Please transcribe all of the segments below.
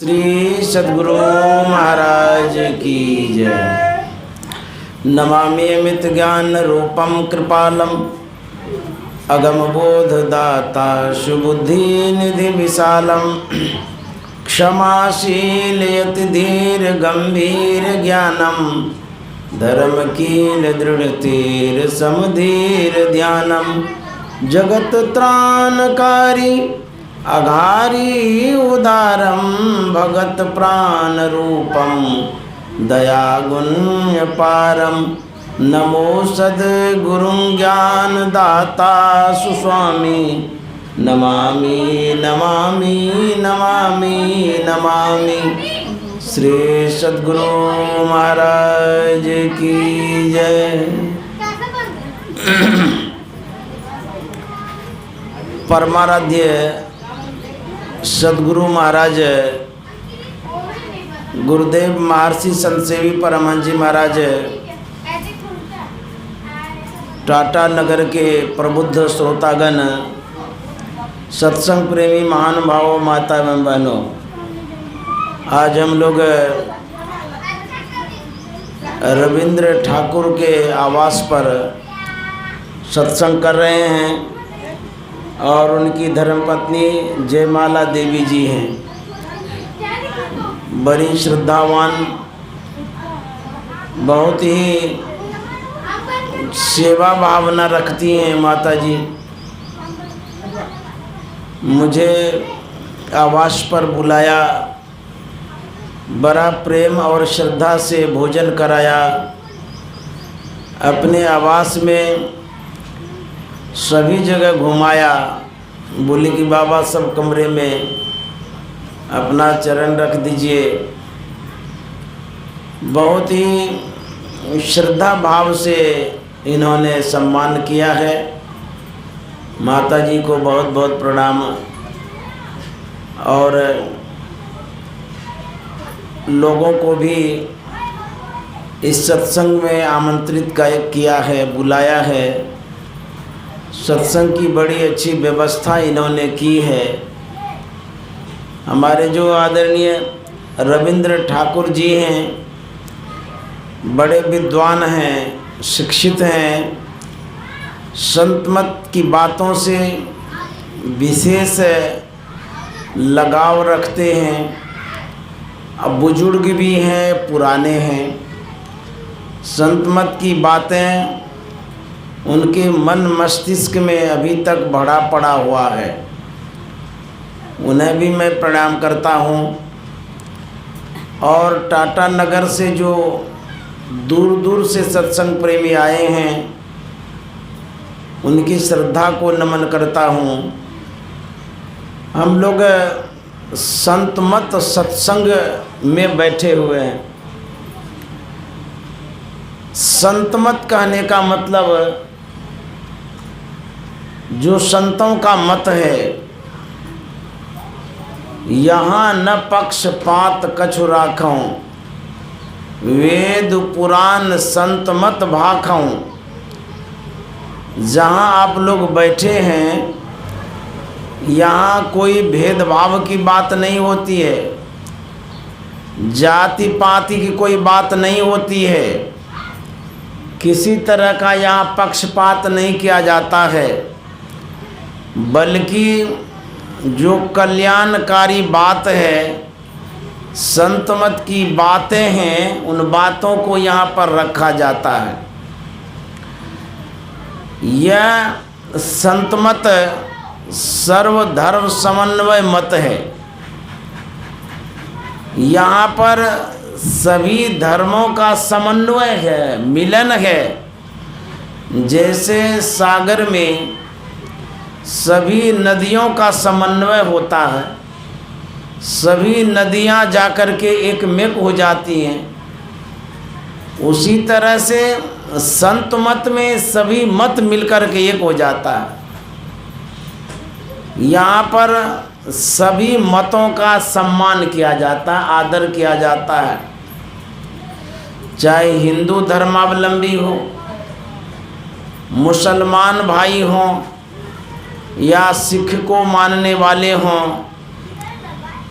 श्री सद्गुरु महाराज की जय। नमामि अमित ज्ञान रूपम कृपालम अगम बोध दाता सुबुद्धि निधि विशालम क्षमाशील यति धीर गंभीर ज्ञानम धर्म कील दृढ़ समधीर ध्यानम जगत त्राणकारी अघारी उदारम भगत प्राण रूपम दया गुण्य पारम नमो सद्गुरु ज्ञान दाता सुस्वामी नमामि नमामि नमामि नमामि। श्री सद्गुरु महाराज की जय। परमाराध्य सद्गुरु महाराज गुरुदेव महर्षि संतसेवी परमहंस जी महाराज टाटा नगर के प्रबुद्ध श्रोतागण, सत्संग प्रेमी महानुभावों, माता एवं बहनों, आज हम लोग रविंद्र ठाकुर के आवास पर सत्संग कर रहे हैं और उनकी धर्मपत्नी जयमाला देवी जी हैं। बड़ी श्रद्धावान, बहुत ही सेवा भावना रखती हैं माता जी। मुझे आवास पर बुलाया, बड़ा प्रेम और श्रद्धा से भोजन कराया। अपने आवास में सभी जगह घुमाया। बोले कि बाबा सब कमरे में अपना चरण रख दीजिए। बहुत ही श्रद्धा भाव से इन्होंने सम्मान किया है। माता जी को बहुत बहुत प्रणाम। और लोगों को भी इस सत्संग में आमंत्रित किया है, बुलाया है। सत्संग की बड़ी अच्छी व्यवस्था इन्होंने की है। हमारे जो आदरणीय रविंद्र ठाकुर जी हैं, बड़े विद्वान हैं, शिक्षित हैं, संत मत की बातों से विशेष लगाव रखते हैं। अब बुजुर्ग भी हैं, पुराने हैं। संत मत की बातें उनके मन मस्तिष्क में अभी तक भरा पड़ा हुआ है। उन्हें भी मैं प्रणाम करता हूँ। और टाटा नगर से जो दूर दूर से सत्संग प्रेमी आए हैं, उनकी श्रद्धा को नमन करता हूँ। हम लोग संत मत सत्संग में बैठे हुए हैं। संत मत कहने का मतलब जो संतों का मत है, यहाँ न पक्षपात कछु राखूं, वेद पुराण संत मत भाखूं। जहाँ आप लोग बैठे हैं, यहाँ कोई भेदभाव की बात नहीं होती है, जाति पाति की कोई बात नहीं होती है, किसी तरह का यहाँ पक्षपात नहीं किया जाता है। बल्कि जो कल्याणकारी बात है, संत मत की बातें हैं, उन बातों को यहाँ पर रखा जाता है। यह संत मत सर्वधर्म समन्वय मत है। यहाँ पर सभी धर्मों का समन्वय है, मिलन है। जैसे सागर में सभी नदियों का समन्वय होता है, सभी नदियाँ जाकर के एक मेक हो जाती हैं, उसी तरह से संत मत में सभी मत मिलकर के एक हो जाता है। यहाँ पर सभी मतों का सम्मान किया जाता है, आदर किया जाता है। चाहे हिंदू धर्मावलंबी हो, मुसलमान भाई हों, या सिख को मानने वाले हों,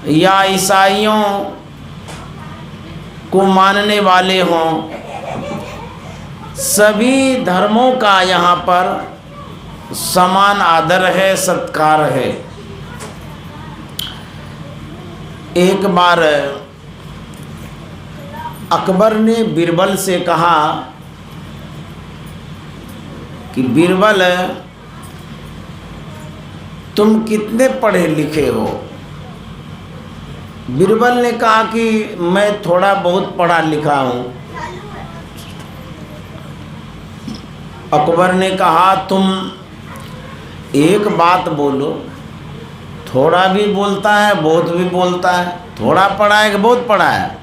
या ईसाइयों को मानने वाले हों, सभी धर्मों का यहाँ पर समान आदर है, सत्कार है। एक बार अकबर ने बीरबल से कहा कि बीरबल, तुम कितने पढ़े लिखे हो? बीरबल ने कहा कि मैं थोड़ा बहुत पढ़ा लिखा हूँ। अकबर ने कहा, तुम एक बात बोलो, थोड़ा भी बोलता है, बहुत भी बोलता है, थोड़ा पढ़ा है कि बहुत पढ़ा है?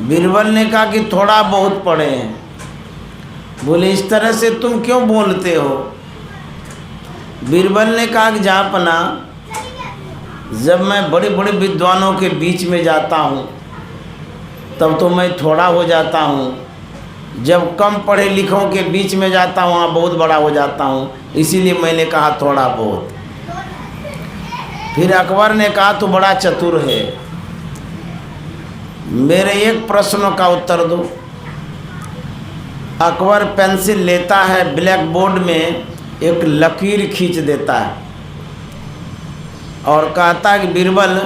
बीरबल ने कहा कि थोड़ा बहुत पढ़े हैं। बोले, इस तरह से तुम क्यों बोलते हो? बीरबल ने कहा कि जहाँपना, जब मैं बड़े बड़े विद्वानों के बीच में जाता हूँ तब तो मैं थोड़ा हो जाता हूँ, जब कम पढ़े लिखों के बीच में जाता हूँ वहाँ बहुत बड़ा हो जाता हूँ, इसीलिए मैंने कहा थोड़ा बहुत। फिर अकबर ने कहा, तू बड़ा चतुर है, मेरे एक प्रश्न का उत्तर दो। अकबर पेंसिल लेता है, ब्लैक बोर्ड में एक लकीर खींच देता है और कहता है कि बीरबल,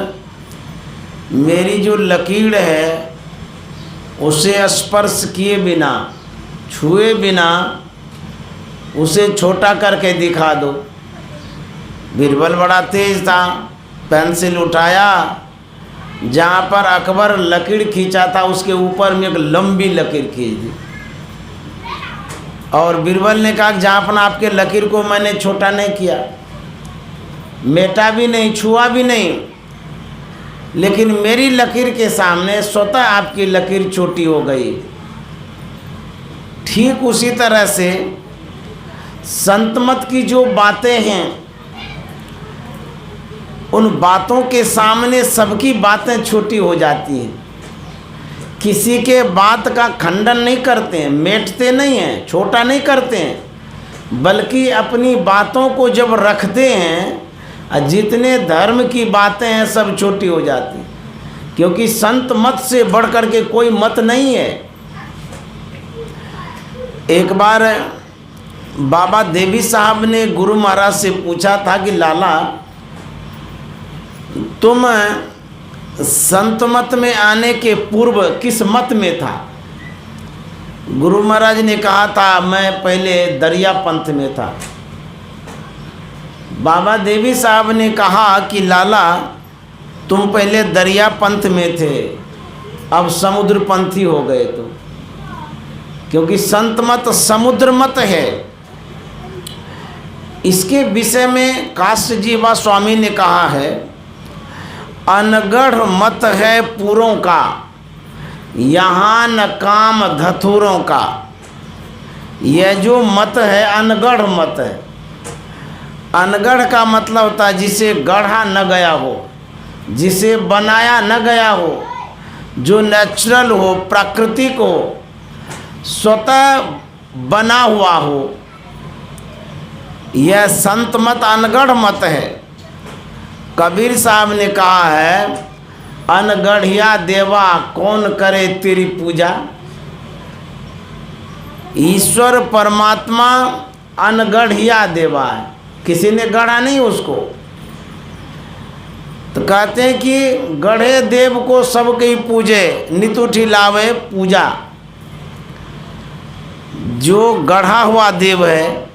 मेरी जो लकीर है उसे स्पर्श किए बिना, छुए बिना उसे छोटा करके दिखा दो। बीरबल बड़ा तेज था, पेंसिल उठाया, जहाँ पर अकबर लकीर खींचा था उसके ऊपर में एक लंबी लकीर खींच दी और बीरबल ने कहा, जहाँ पर आपके लकीर को मैंने छोटा नहीं किया, मेटा भी नहीं, छुआ भी नहीं, लेकिन मेरी लकीर के सामने स्वतः आपकी लकीर छोटी हो गई। ठीक उसी तरह से संत मत की जो बातें हैं, उन बातों के सामने सबकी बातें छोटी हो जाती हैं। किसी के बात का खंडन नहीं करते हैं, मेटते नहीं हैं, छोटा नहीं करते हैं, बल्कि अपनी बातों को जब रखते हैं, जितने धर्म की बातें हैं सब छोटी हो जाती हैं, क्योंकि संत मत से बढ़ कर के कोई मत नहीं है। एक बार बाबा देवी साहब ने गुरु महाराज से पूछा था कि लाला, तुम संत मत में आने के पूर्व किस मत में था? गुरु महाराज ने कहा था, मैं पहले दरिया पंथ में था। बाबा देवी साहब ने कहा कि लाला, तुम पहले दरिया पंथ में थे, अब समुद्र पंथी हो गए तुम, क्योंकि संत मत समुद्र मत है। इसके विषय में काष्ट जीवा स्वामी ने कहा है, अनगढ़ मत है पूरों का, यहाँ न काम धतूरों का। यह जो मत है अनगढ़ मत है। अनगढ़ का मतलब होता है जिसे गढ़ा न गया हो, जिसे बनाया न गया हो, जो नेचुरल हो, प्राकृतिक हो, स्वतः बना हुआ हो। यह संत मत अनगढ़ मत है। कबीर साहब ने कहा है, अनगढ़िया देवा कौन करे तेरी पूजा। ईश्वर परमात्मा अनगढ़िया देवा है, किसी ने गढ़ा नहीं उसको। तो कहते हैं कि गढ़े देव को सब कहीं पूजे, नित उठी लावे पूजा। जो गढ़ा हुआ देव है,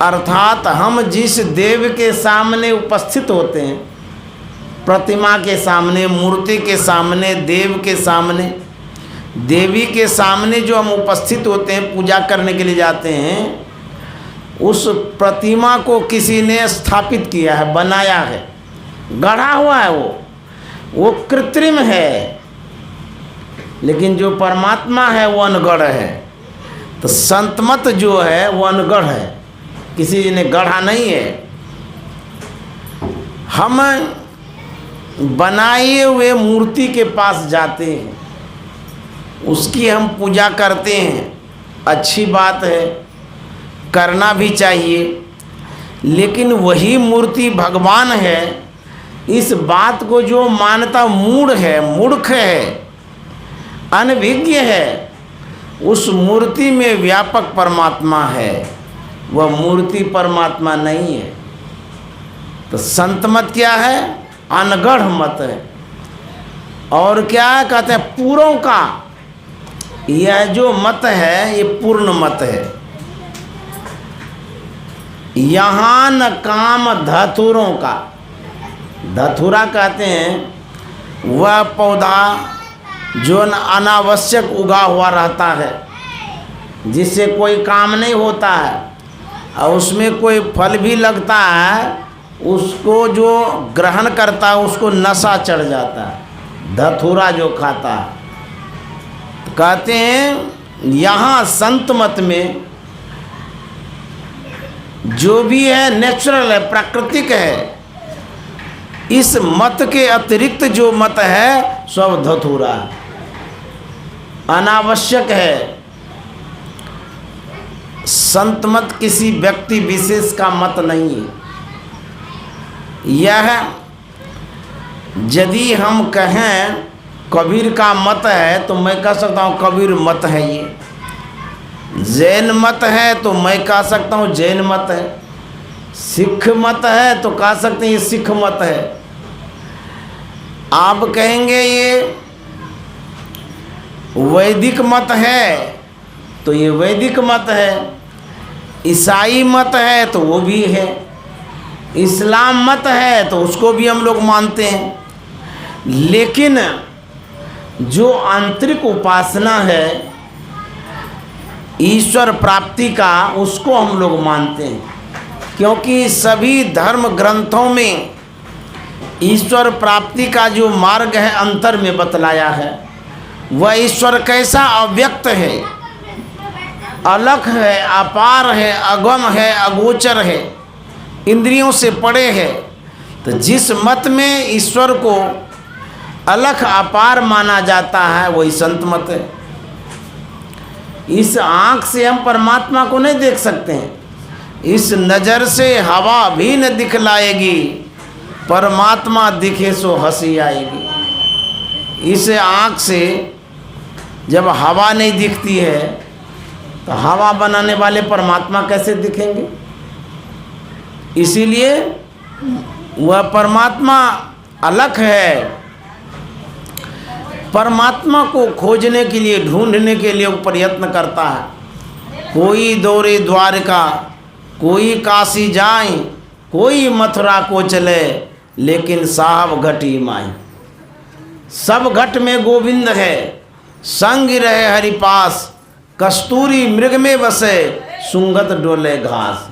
अर्थात हम जिस देव के सामने उपस्थित होते हैं, प्रतिमा के सामने, मूर्ति के सामने, देव के सामने, देवी के सामने जो हम उपस्थित होते हैं, पूजा करने के लिए जाते हैं, उस प्रतिमा को किसी ने स्थापित किया है, बनाया है, गढ़ा हुआ है। वो कृत्रिम है, लेकिन जो परमात्मा है वो अनगढ़ है। तो संत मत जो है वो अनगढ़ है, किसी ने गढ़ा नहीं है। हम बनाए हुए मूर्ति के पास जाते हैं, उसकी हम पूजा करते हैं, अच्छी बात है, करना भी चाहिए। लेकिन वही मूर्ति भगवान है इस बात को जो मानता मूढ़ है, मूर्ख है, अनभिज्ञ है, उस मूर्ति में व्यापक परमात्मा है, वह मूर्ति परमात्मा नहीं है। तो संत मत क्या है? अनगढ़ मत है। और क्या है? कहते हैं पूरों का। यह जो मत है ये पूर्ण मत है। यहाँ न काम धतुरों का। धतुरा कहते हैं वह पौधा जो अनावश्यक उगा हुआ रहता है, जिससे कोई काम नहीं होता है, और उसमें कोई फल भी लगता है, उसको जो ग्रहण करता है उसको नशा चढ़ जाता है। धतूरा जो खाता है। तो कहते हैं यहाँ संत मत में जो भी है नेचुरल है, प्राकृतिक है। इस मत के अतिरिक्त जो मत है सब धतूरा है, अनावश्यक है। संत मत किसी व्यक्ति विशेष का मत नहीं है। यह यदि हम कहें कबीर का मत है तो मैं कह सकता हूँ कबीर मत है। ये जैन मत है तो मैं कह सकता हूँ जैन मत है। सिख मत है तो कह सकते हैं ये सिख मत है। आप कहेंगे ये वैदिक मत है तो ये वैदिक मत है। ईसाई मत है तो वो भी है। इस्लाम मत है तो उसको भी हम लोग मानते हैं। लेकिन जो आंतरिक उपासना है ईश्वर प्राप्ति का, उसको हम लोग मानते हैं, क्योंकि सभी धर्म ग्रंथों में ईश्वर प्राप्ति का जो मार्ग है अंतर में बतलाया है। वह ईश्वर कैसा? अव्यक्त है, अलग है, अपार है, अगम है, अगोचर है, इंद्रियों से परे है। तो जिस मत में ईश्वर को अलग अपार माना जाता है वही संत मत है। इस आँख से हम परमात्मा को नहीं देख सकते हैं। इस नज़र से हवा भी न दिखलाएगी, परमात्मा दिखे सो हंसी आएगी। इस आँख से जब हवा नहीं दिखती है तो हवा बनाने वाले परमात्मा कैसे दिखेंगे? इसीलिए वह परमात्मा अलग है। परमात्मा को खोजने के लिए, ढूंढने के लिए वो प्रयत्न करता है। कोई दौरे द्वारका, कोई काशी जाए, कोई मथुरा को चले, लेकिन साहब घटी माई। सब घट में गोविंद है, संग रहे हरि पास, कस्तूरी मृग में बसे, सुंगत डोले घास।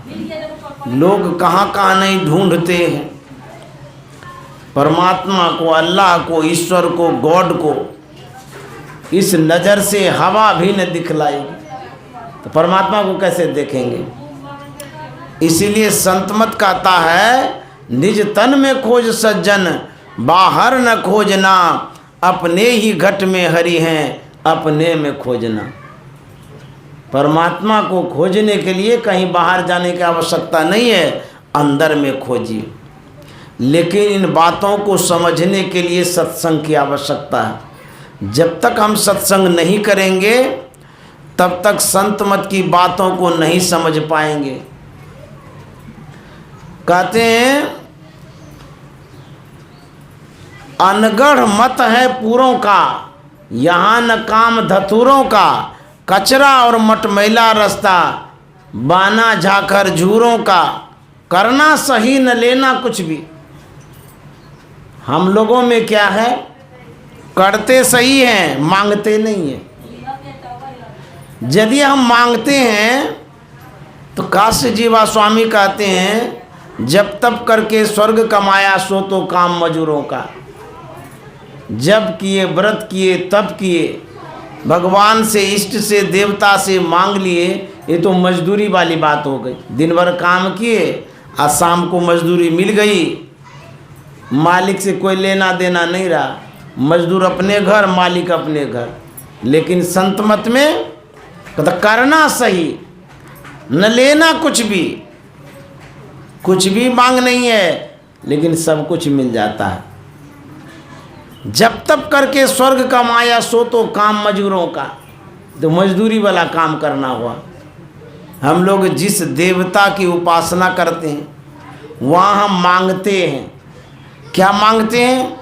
लोग कहाँ कहाँ नहीं ढूंढते हैं परमात्मा को, अल्लाह को, ईश्वर को, गॉड को। इस नज़र से हवा भी न दिखलाएगी तो परमात्मा को कैसे देखेंगे? इसीलिए संत मत कहता है निज तन में खोज सज्जन, बाहर न खोजना, अपने ही घट में हरि हैं, अपने में खोजना। परमात्मा को खोजने के लिए कहीं बाहर जाने की आवश्यकता नहीं है, अंदर में खोजिए। लेकिन इन बातों को समझने के लिए सत्संग की आवश्यकता है। जब तक हम सत्संग नहीं करेंगे तब तक संत मत की बातों को नहीं समझ पाएंगे। कहते हैं अनगढ़ मत है पूरों का, यहाँ न काम धतूरों का, कचरा और मटमैला रास्ता, बाना झाकर झूरों का, करना सही न लेना कुछ भी। हम लोगों में क्या है? करते सही हैं, मांगते नहीं हैं। यदि हम मांगते हैं तो काशी जीवा स्वामी कहते हैं जब तब करके स्वर्ग कमाया सो तो काम मजूरों का। जब किए, व्रत किए, तब किए, भगवान से, इष्ट से, देवता से मांग लिए, ये तो मजदूरी वाली बात हो गई। दिन भर काम किए, आज शाम को मजदूरी मिल गई, मालिक से कोई लेना देना नहीं रहा। मजदूर अपने घर, मालिक अपने घर। लेकिन संत मत में तो करना सही, न लेना कुछ भी। कुछ भी मांग नहीं है, लेकिन सब कुछ मिल जाता है। जब तब करके स्वर्ग कमाया सो तो काम मजदूरों का, तो मजदूरी वाला काम करना हुआ। हम लोग जिस देवता की उपासना करते हैं वहाँ हम मांगते हैं, क्या मांगते हैं?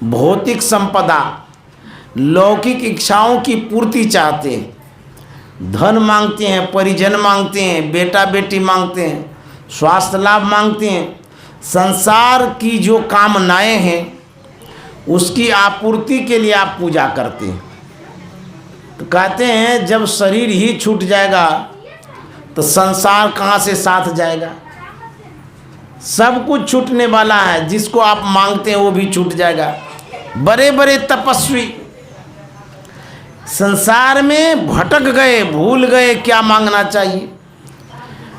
भौतिक संपदा, लौकिक इच्छाओं की पूर्ति चाहते हैं। धन मांगते हैं, परिजन मांगते हैं, बेटा बेटी मांगते हैं, स्वास्थ्य लाभ मांगते हैं। संसार की जो कामनाएं हैं उसकी आपूर्ति के लिए आप पूजा करते हैं। तो कहते हैं जब शरीर ही छूट जाएगा तो संसार कहाँ से साथ जाएगा? सब कुछ छूटने वाला है, जिसको आप मांगते हैं वो भी छूट जाएगा। बड़े बड़े तपस्वी संसार में भटक गए, भूल गए क्या मांगना चाहिए।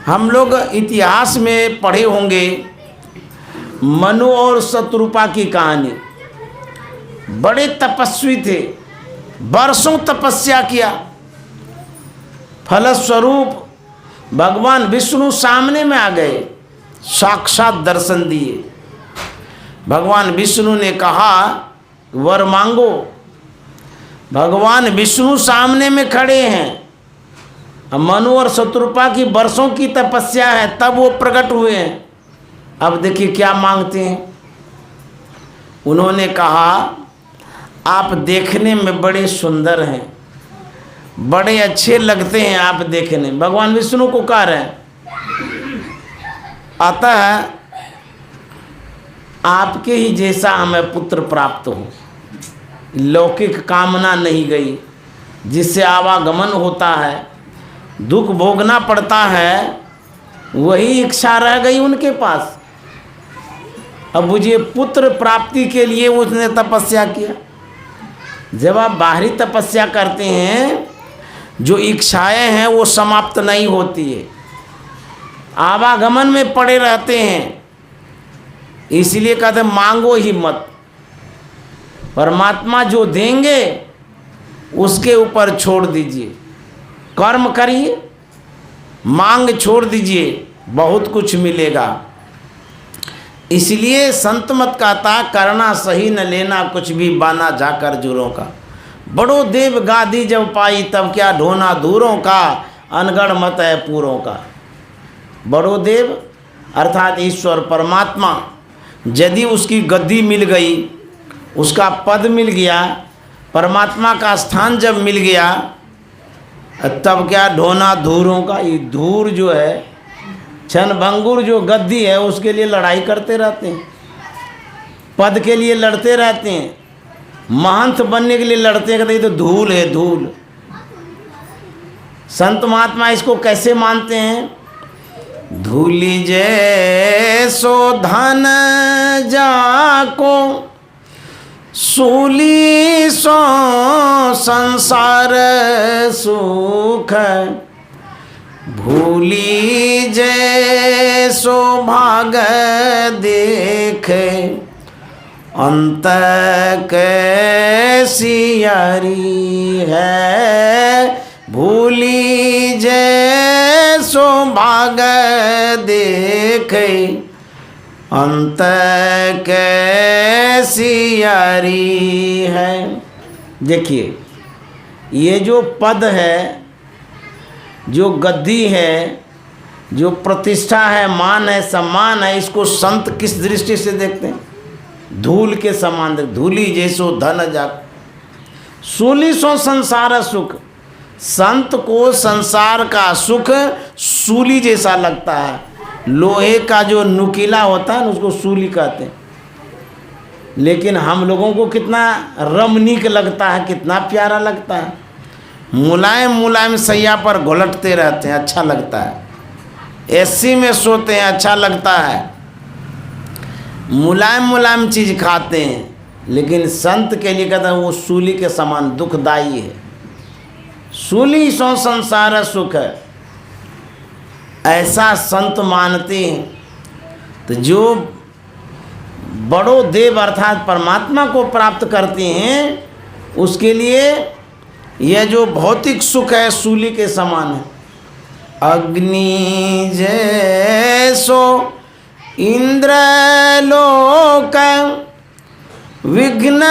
हम लोग इतिहास में पढ़े होंगे मनु और शत्रुपा की कहानी। बड़े तपस्वी थे, वर्षों तपस्या किया, फलस्वरूप भगवान विष्णु सामने में आ गए, साक्षात दर्शन दिए। भगवान विष्णु ने कहा वर मांगो। भगवान विष्णु सामने में खड़े हैं। मनु और शत्रुपा की वर्षों की तपस्या है, तब वो प्रकट हुए हैं। अब देखिए क्या मांगते हैं। उन्होंने कहा आप देखने में बड़े सुंदर हैं, बड़े अच्छे लगते हैं आप देखने। भगवान विष्णु को कह रहे हैं अतः आपके ही जैसा हमें पुत्र प्राप्त हो। लौकिक कामना नहीं गई, जिससे आवागमन होता है, दुख भोगना पड़ता है, वही इच्छा रह गई उनके पास। अब मुझे पुत्र प्राप्ति के लिए उसने तपस्या किया। जब आप बाहरी तपस्या करते हैं जो इच्छाएं हैं वो समाप्त नहीं होती है, आवागमन में पड़े रहते हैं। इसलिए कहते मांगो ही मत। परमात्मा जो देंगे उसके ऊपर छोड़ दीजिए, कर्म करिए, मांग छोड़ दीजिए, बहुत कुछ मिलेगा। इसलिए संत मत कहता करना सही न लेना कुछ भी बाना जाकर जोरों का। बड़ो देव गादी जब पाई तब क्या ढोना दूरों का, अनगढ़ मत है पूरों का। बड़ो देव अर्थात ईश्वर परमात्मा, यदि उसकी गद्दी मिल गई, उसका पद मिल गया, परमात्मा का स्थान जब मिल गया, तब क्या ढोना धूरों का। ये धूर जो है, क्षणभंगुर जो गद्दी है, उसके लिए लड़ाई करते रहते हैं, पद के लिए लड़ते रहते हैं, महंत बनने के लिए लड़ते हैं। कहते ये तो धूल है, धूल। संत महात्मा इसको कैसे मानते हैं? धूली जैसो धन जाको, सूली सो संसार सुख, भूली जैसो भाग देखे, अंत कैसी यारी है। भूली जैसो भाग देखे, अंत कैसी यारी है। देखिए ये जो पद है, जो गद्दी है, जो प्रतिष्ठा है, मान है, सम्मान है, इसको संत किस दृष्टि से देखते हैं? धूल के समान। धूली जैसो धन जाक, सूली सो संसार सुख। संत को संसार का सुख सूली जैसा लगता है। लोहे का जो नुकीला होता है ना, उसको सूली कहते हैं। लेकिन हम लोगों को कितना रमणीक लगता है, कितना प्यारा लगता है। मुलायम मुलायम सैया पर घुलटते रहते हैं, अच्छा लगता है। एसी में सोते हैं, अच्छा लगता है। मुलायम मुलायम चीज़ खाते हैं। लेकिन संत के लिए कहते हैं वो सूली के समान दुखदाई है। सूली सो संसार सुख है, ऐसा संत मानते हैं। तो जो बड़ो देव अर्थात परमात्मा को प्राप्त करते हैं, उसके लिए यह जो भौतिक सुख है सूली के समान है। अग्नि जैसो इंद्रलोक विघ्न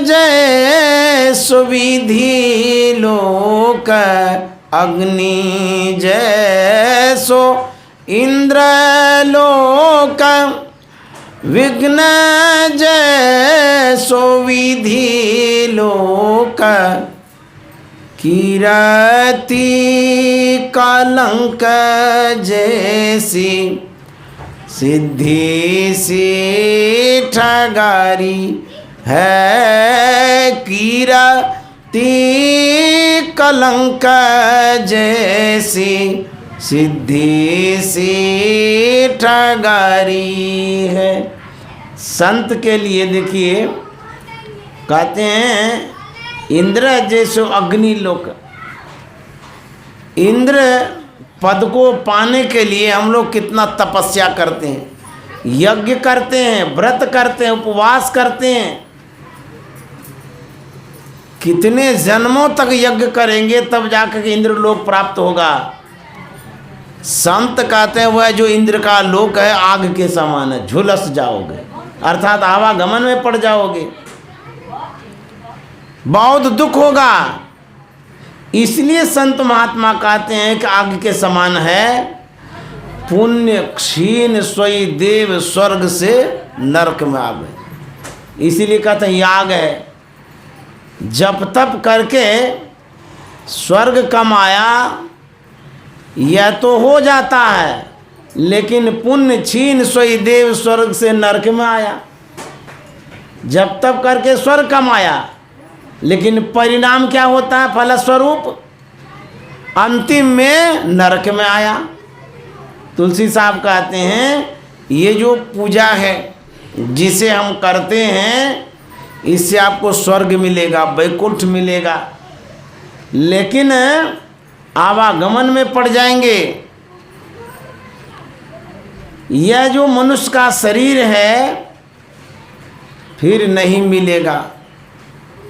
जय सुविधि लोक अग्नि जैसो इंद्रलोक विघ्न जैसो विधि लोक कीरति कलंक जैसी सिद्धि सी ठगारी है कीरति कलंक जैसी सिद्धि सी ठगारी है। संत के लिए देखिए कहते हैं इंद्र जैसो अग्नि लोक। इंद्र पद को पाने के लिए हम लोग कितना तपस्या करते हैं, यज्ञ करते हैं, व्रत करते हैं, उपवास करते हैं, कितने जन्मों तक यज्ञ करेंगे तब जाकर के इंद्र लोक प्राप्त होगा। संत कहते हैं वह जो इंद्र का लोक है आग के समान है, झुलस जाओगे अर्थात आवागमन में पड़ जाओगे, बहुत दुख होगा। इसलिए संत महात्मा कहते हैं कि आग के समान है, पुण्य क्षीण सोई देव स्वर्ग से नरक में आग है। इसीलिए कहते हैं याग है, जप तप करके स्वर्ग कमाया यह तो हो जाता है, लेकिन पुण्य छीन सोई देव स्वर्ग से नरक में आया। जप तप करके स्वर्ग कमाया, लेकिन परिणाम क्या होता है, फलस्वरूप अंतिम में नरक में आया। तुलसी साहब कहते हैं ये जो पूजा है जिसे हम करते हैं इससे आपको स्वर्ग मिलेगा, वैकुंठ मिलेगा, लेकिन आवागमन में पड़ जाएंगे। यह जो मनुष्य का शरीर है फिर नहीं मिलेगा।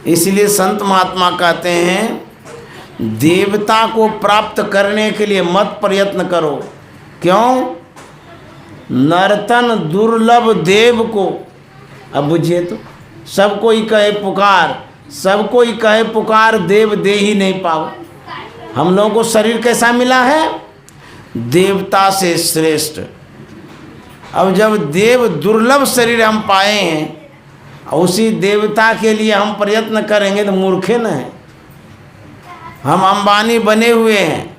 इसलिए संत महात्मा कहते हैं देवता को प्राप्त करने के लिए मत प्रयत्न करो। क्यों? नर्तन दुर्लभ देव को। अब बुझिए तो सब कोई कहे पुकार, सब कोई कहे पुकार, देव दे ही नहीं पाओ। हम लोगों को शरीर कैसा मिला है? देवता से श्रेष्ठ। अब जब देव दुर्लभ शरीर हम पाए हैं और उसी देवता के लिए हम प्रयत्न करेंगे तो मूर्खे न हैं। हम अंबानी बने हुए हैं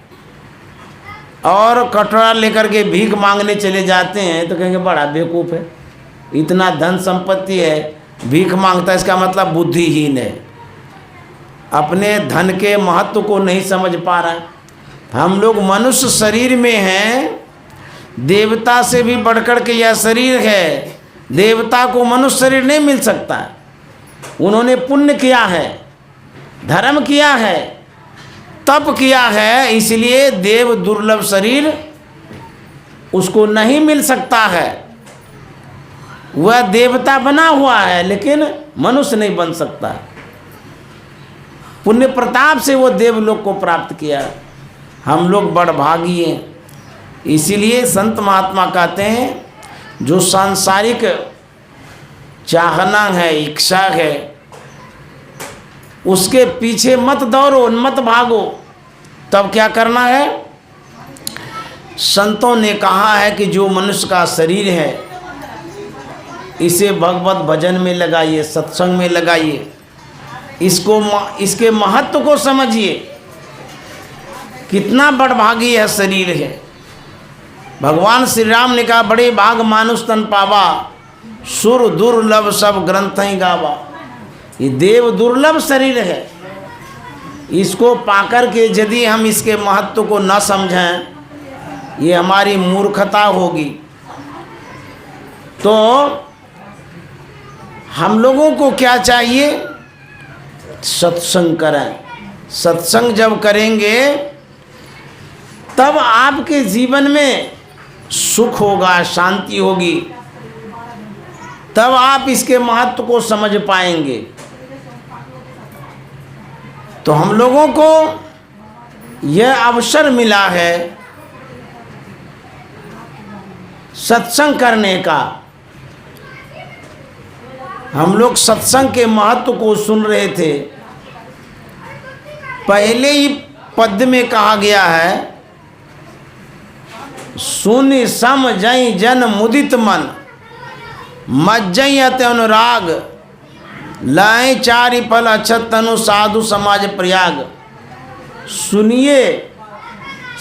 और कटोरा लेकर के भीख मांगने चले जाते हैं तो कहेंगे बड़ा बेवकूफ़ है, इतना धन संपत्ति है भीख मांगता है, इसका मतलब बुद्धिहीन है, अपने धन के महत्व को नहीं समझ पा रहा है। हम लोग मनुष्य शरीर में हैं, देवता से भी बढ़कर के यह शरीर है। देवता को मनुष्य शरीर नहीं मिल सकता। उन्होंने पुण्य किया है, धर्म किया है, तप किया है, इसलिए देव दुर्लभ शरीर उसको नहीं मिल सकता है। वह देवता बना हुआ है लेकिन मनुष्य नहीं बन सकता। पुण्य प्रताप से वो देवलोक को प्राप्त किया। हम लोग बड़भागी हैं। इसीलिए संत महात्मा कहते हैं जो सांसारिक चाहना है, इच्छा है, उसके पीछे मत दौड़ो, मत भागो। तब क्या करना है? संतों ने कहा है कि जो मनुष्य का शरीर है इसे भगवत भजन में लगाइए, सत्संग में लगाइए, इसके महत्व को समझिए। कितना बड़भागी यह शरीर है। भगवान श्री राम ने कहा बड़े भाग मानुष तन पावा, सुर दुर्लभ सब ग्रंथ ही गावा। ये देव दुर्लभ शरीर है, इसको पाकर के यदि हम इसके महत्व को न समझें ये हमारी मूर्खता होगी। तो हम लोगों को क्या चाहिए? सत्संग करें। सत्संग जब करेंगे तब आपके जीवन में सुख होगा, शांति होगी, तब आप इसके महत्व को समझ पाएंगे। तो हम लोगों को यह अवसर मिला है सत्संग करने का। हम लोग सत्संग के महत्व को सुन रहे थे। पहले ही पद में कहा गया है, सुनि सम जई जन मुदित मन, मज्जई अति अनुराग, लाए चारि फल अक्षत तनु साधु समाज प्रयाग। सुनिए,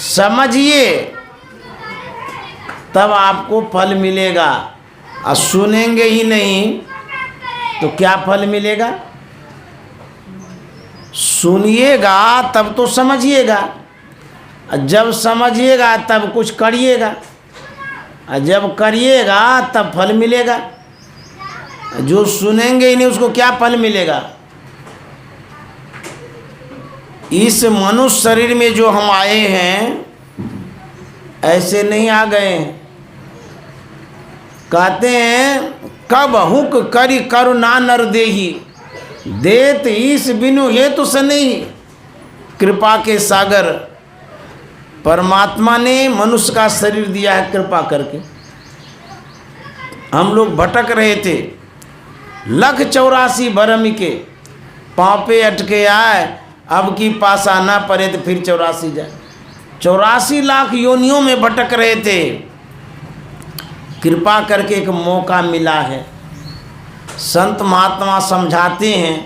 समझिए, तब आपको फल मिलेगा। और सुनेंगे ही नहीं तो क्या फल मिलेगा? सुनिएगा तब तो समझिएगा, जब समझिएगा तब कुछ करिएगा, और जब करिएगा तब फल मिलेगा। जो सुनेंगे ही नहीं उसको क्या फल मिलेगा? इस मनुष्य शरीर में जो हम आए हैं ऐसे नहीं आ गए हैं। कहते हैं कब हुक करी करुणा नर देही, देत ईस बिनु हेतु से नहीं। कृपा के सागर परमात्मा ने मनुष्य का शरीर दिया है कृपा करके। हम लोग भटक रहे थे, 184 बरमी के पाँव पे अटके आए, अब की पासा ना पड़े तो फिर 84 जाए। 84 लाख योनियों में भटक रहे थे, कृपा करके एक मौका मिला है। संत महात्मा समझाते हैं,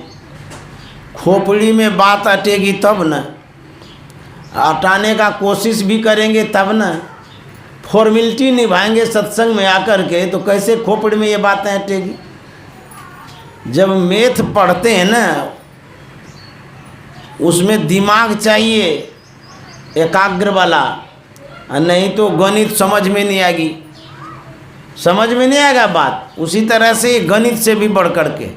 खोपड़ी में बात अटेगी तब न, हटाने का कोशिश भी करेंगे तब न, फॉर्मेलिटी निभाएंगे सत्संग में आकर के तो कैसे खोपड़ी में ये बातें हटेगी? जब मैथ पढ़ते हैं ना, उसमें दिमाग चाहिए एकाग्र वाला, नहीं तो गणित समझ में नहीं आएगी, समझ में नहीं आएगा बात। उसी तरह से गणित से भी बढ़ कर के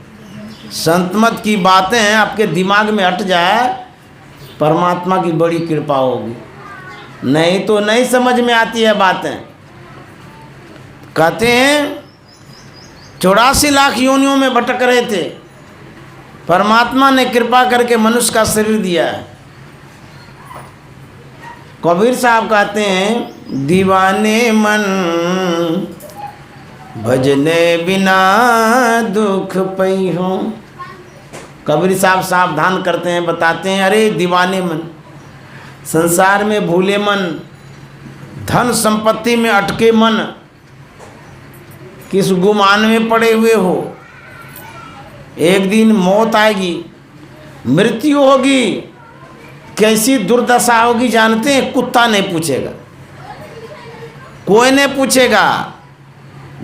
संतमत की बातें आपके दिमाग में हट जाए, परमात्मा की बड़ी कृपा होगी, नहीं तो नहीं समझ में आती है बातें। कहते हैं 84 लाख योनियों में भटक रहे थे, परमात्मा ने कृपा करके मनुष्य का शरीर दिया है। कबीर साहब कहते हैं, दीवाने मन भजने बिना दुख पई हो। कबीर साहब सावधान करते हैं, बताते हैं, अरे दीवाने मन, संसार में भूले मन, धन संपत्ति में अटके मन, किस गुमान में पड़े हुए हो। एक दिन मौत आएगी, मृत्यु होगी, कैसी दुर्दशा होगी जानते हैं? कुत्ता नहीं पूछेगा, कोई नहीं पूछेगा,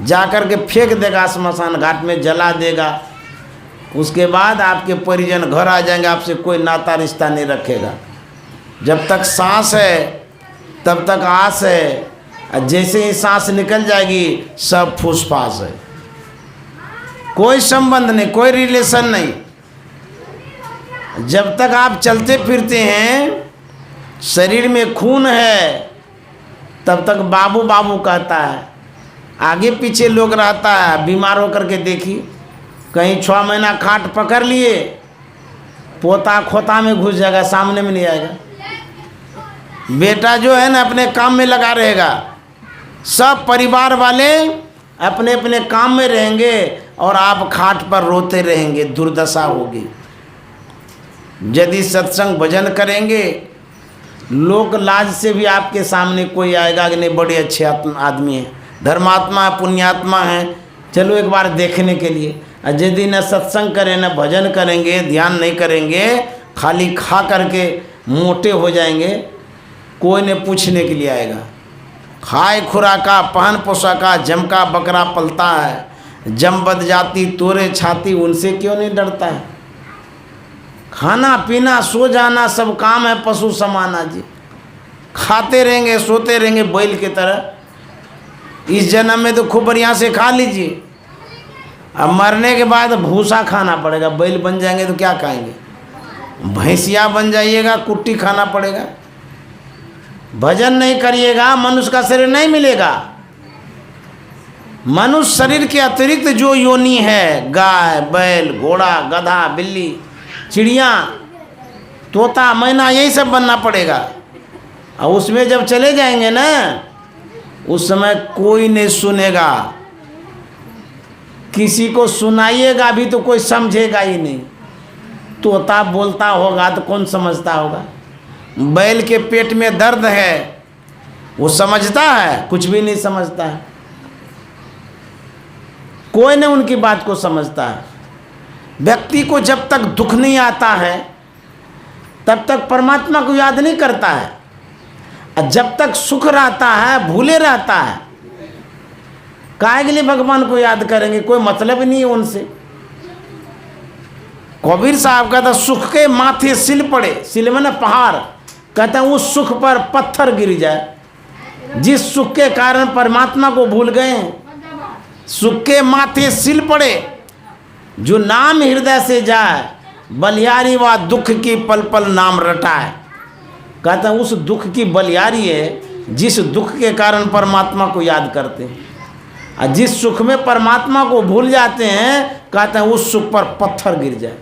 जाकर के फेंक देगा स्मशान घाट में, जला देगा। उसके बाद आपके परिजन घर आ जाएंगे, आपसे कोई नाता रिश्ता नहीं रखेगा। जब तक सांस है तब तक आस है, और जैसे ही सांस निकल जाएगी सब फूसफास है, कोई संबंध नहीं, कोई रिलेशन नहीं। जब तक आप चलते फिरते हैं, शरीर में खून है, तब तक बाबू बाबू कहता है। आगे पीछे लोग रहता है, बीमार होकर के देखी, कहीं 6 महीना खाट पकड़ लिए, पोता खोता में घुस जाएगा, सामने में नहीं आएगा। बेटा जो है ना अपने काम में लगा रहेगा, सब परिवार वाले अपने अपने काम में रहेंगे और आप खाट पर रोते रहेंगे, दुर्दशा होगी। यदि सत्संग भजन करेंगे, लोक लाज से भी आपके सामने कोई आएगा कि नहीं बड़े अच्छे आदमी हैं, धर्मात्मा है, पुण्यात्मा है, चलो एक बार देखने के लिए। और यदि न सत्संग करें, न भजन करेंगे, ध्यान नहीं करेंगे, खाली खा करके मोटे हो जाएंगे, कोई ने पूछने के लिए आएगा। खाए खुराका पहन पोशाका, जम का बकरा पलता है, जम बद जाती तोरे छाती, उनसे क्यों नहीं डरता है? खाना पीना सो जाना सब काम है पशु समाना जी, खाते रहेंगे सोते रहेंगे बैल की तरह। इस जन्म में तो खूब बढ़िया से खा लीजिए, अब मरने के बाद भूसा खाना पड़ेगा। बैल बन जाएंगे तो क्या खाएंगे? भैंसिया बन जाइएगा, कुट्टी खाना पड़ेगा। भजन नहीं करिएगा, मनुष्य का शरीर नहीं मिलेगा। मनुष्य शरीर के अतिरिक्त जो योनि है, गाय बैल घोड़ा गधा बिल्ली चिड़िया तोता मैना, यही सब बनना पड़ेगा। और उसमें जब चले जाएंगे ना उस समय कोई नहीं सुनेगा, किसी को सुनाइएगा भी तो कोई समझेगा ही नहीं। तोता बोलता होगा तो कौन समझता होगा। बैल के पेट में दर्द है, वो समझता है? कुछ भी नहीं समझता है। कोई नहीं उनकी बात को समझता है। व्यक्ति को जब तक दुख नहीं आता है तब तक परमात्मा को याद नहीं करता है, और जब तक सुख रहता है भूले रहता है। काहे के लिए भगवान को याद करेंगे? कोई मतलब नहीं है उनसे। कबीर साहब कहता सुख के माथे सिल पड़े, सिल में ना पहाड़, कहता उस सुख पर पत्थर गिर जाए। जिस सुख के कारण परमात्मा को भूल गए हैं, सुख के माथे सिल पड़े। जो नाम हृदय से जाए, बलियारी व दुख की पल पल नाम रटाए। कहता उस दुख की बलियारी है जिस दुख के कारण परमात्मा को याद करते हैं, और जिस सुख में परमात्मा को भूल जाते हैं, कहते हैं उस सुख पर पत्थर गिर जाए।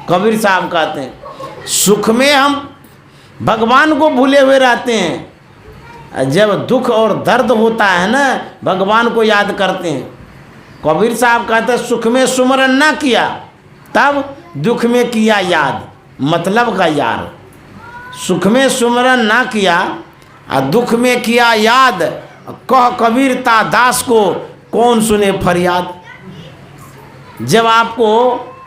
कबीर साहब कहते हैं सुख में हम भगवान को भूले हुए रहते हैं, जब दुख और दर्द होता है ना, भगवान को याद करते हैं। कबीर साहब कहते हैं सुख में सुमरन ना किया, तब दुख में किया याद। मतलब का यार, सुख में सुमरन ना किया और दुख में किया याद। कह कबीर ता दास को कौन सुने फरियाद। जब आपको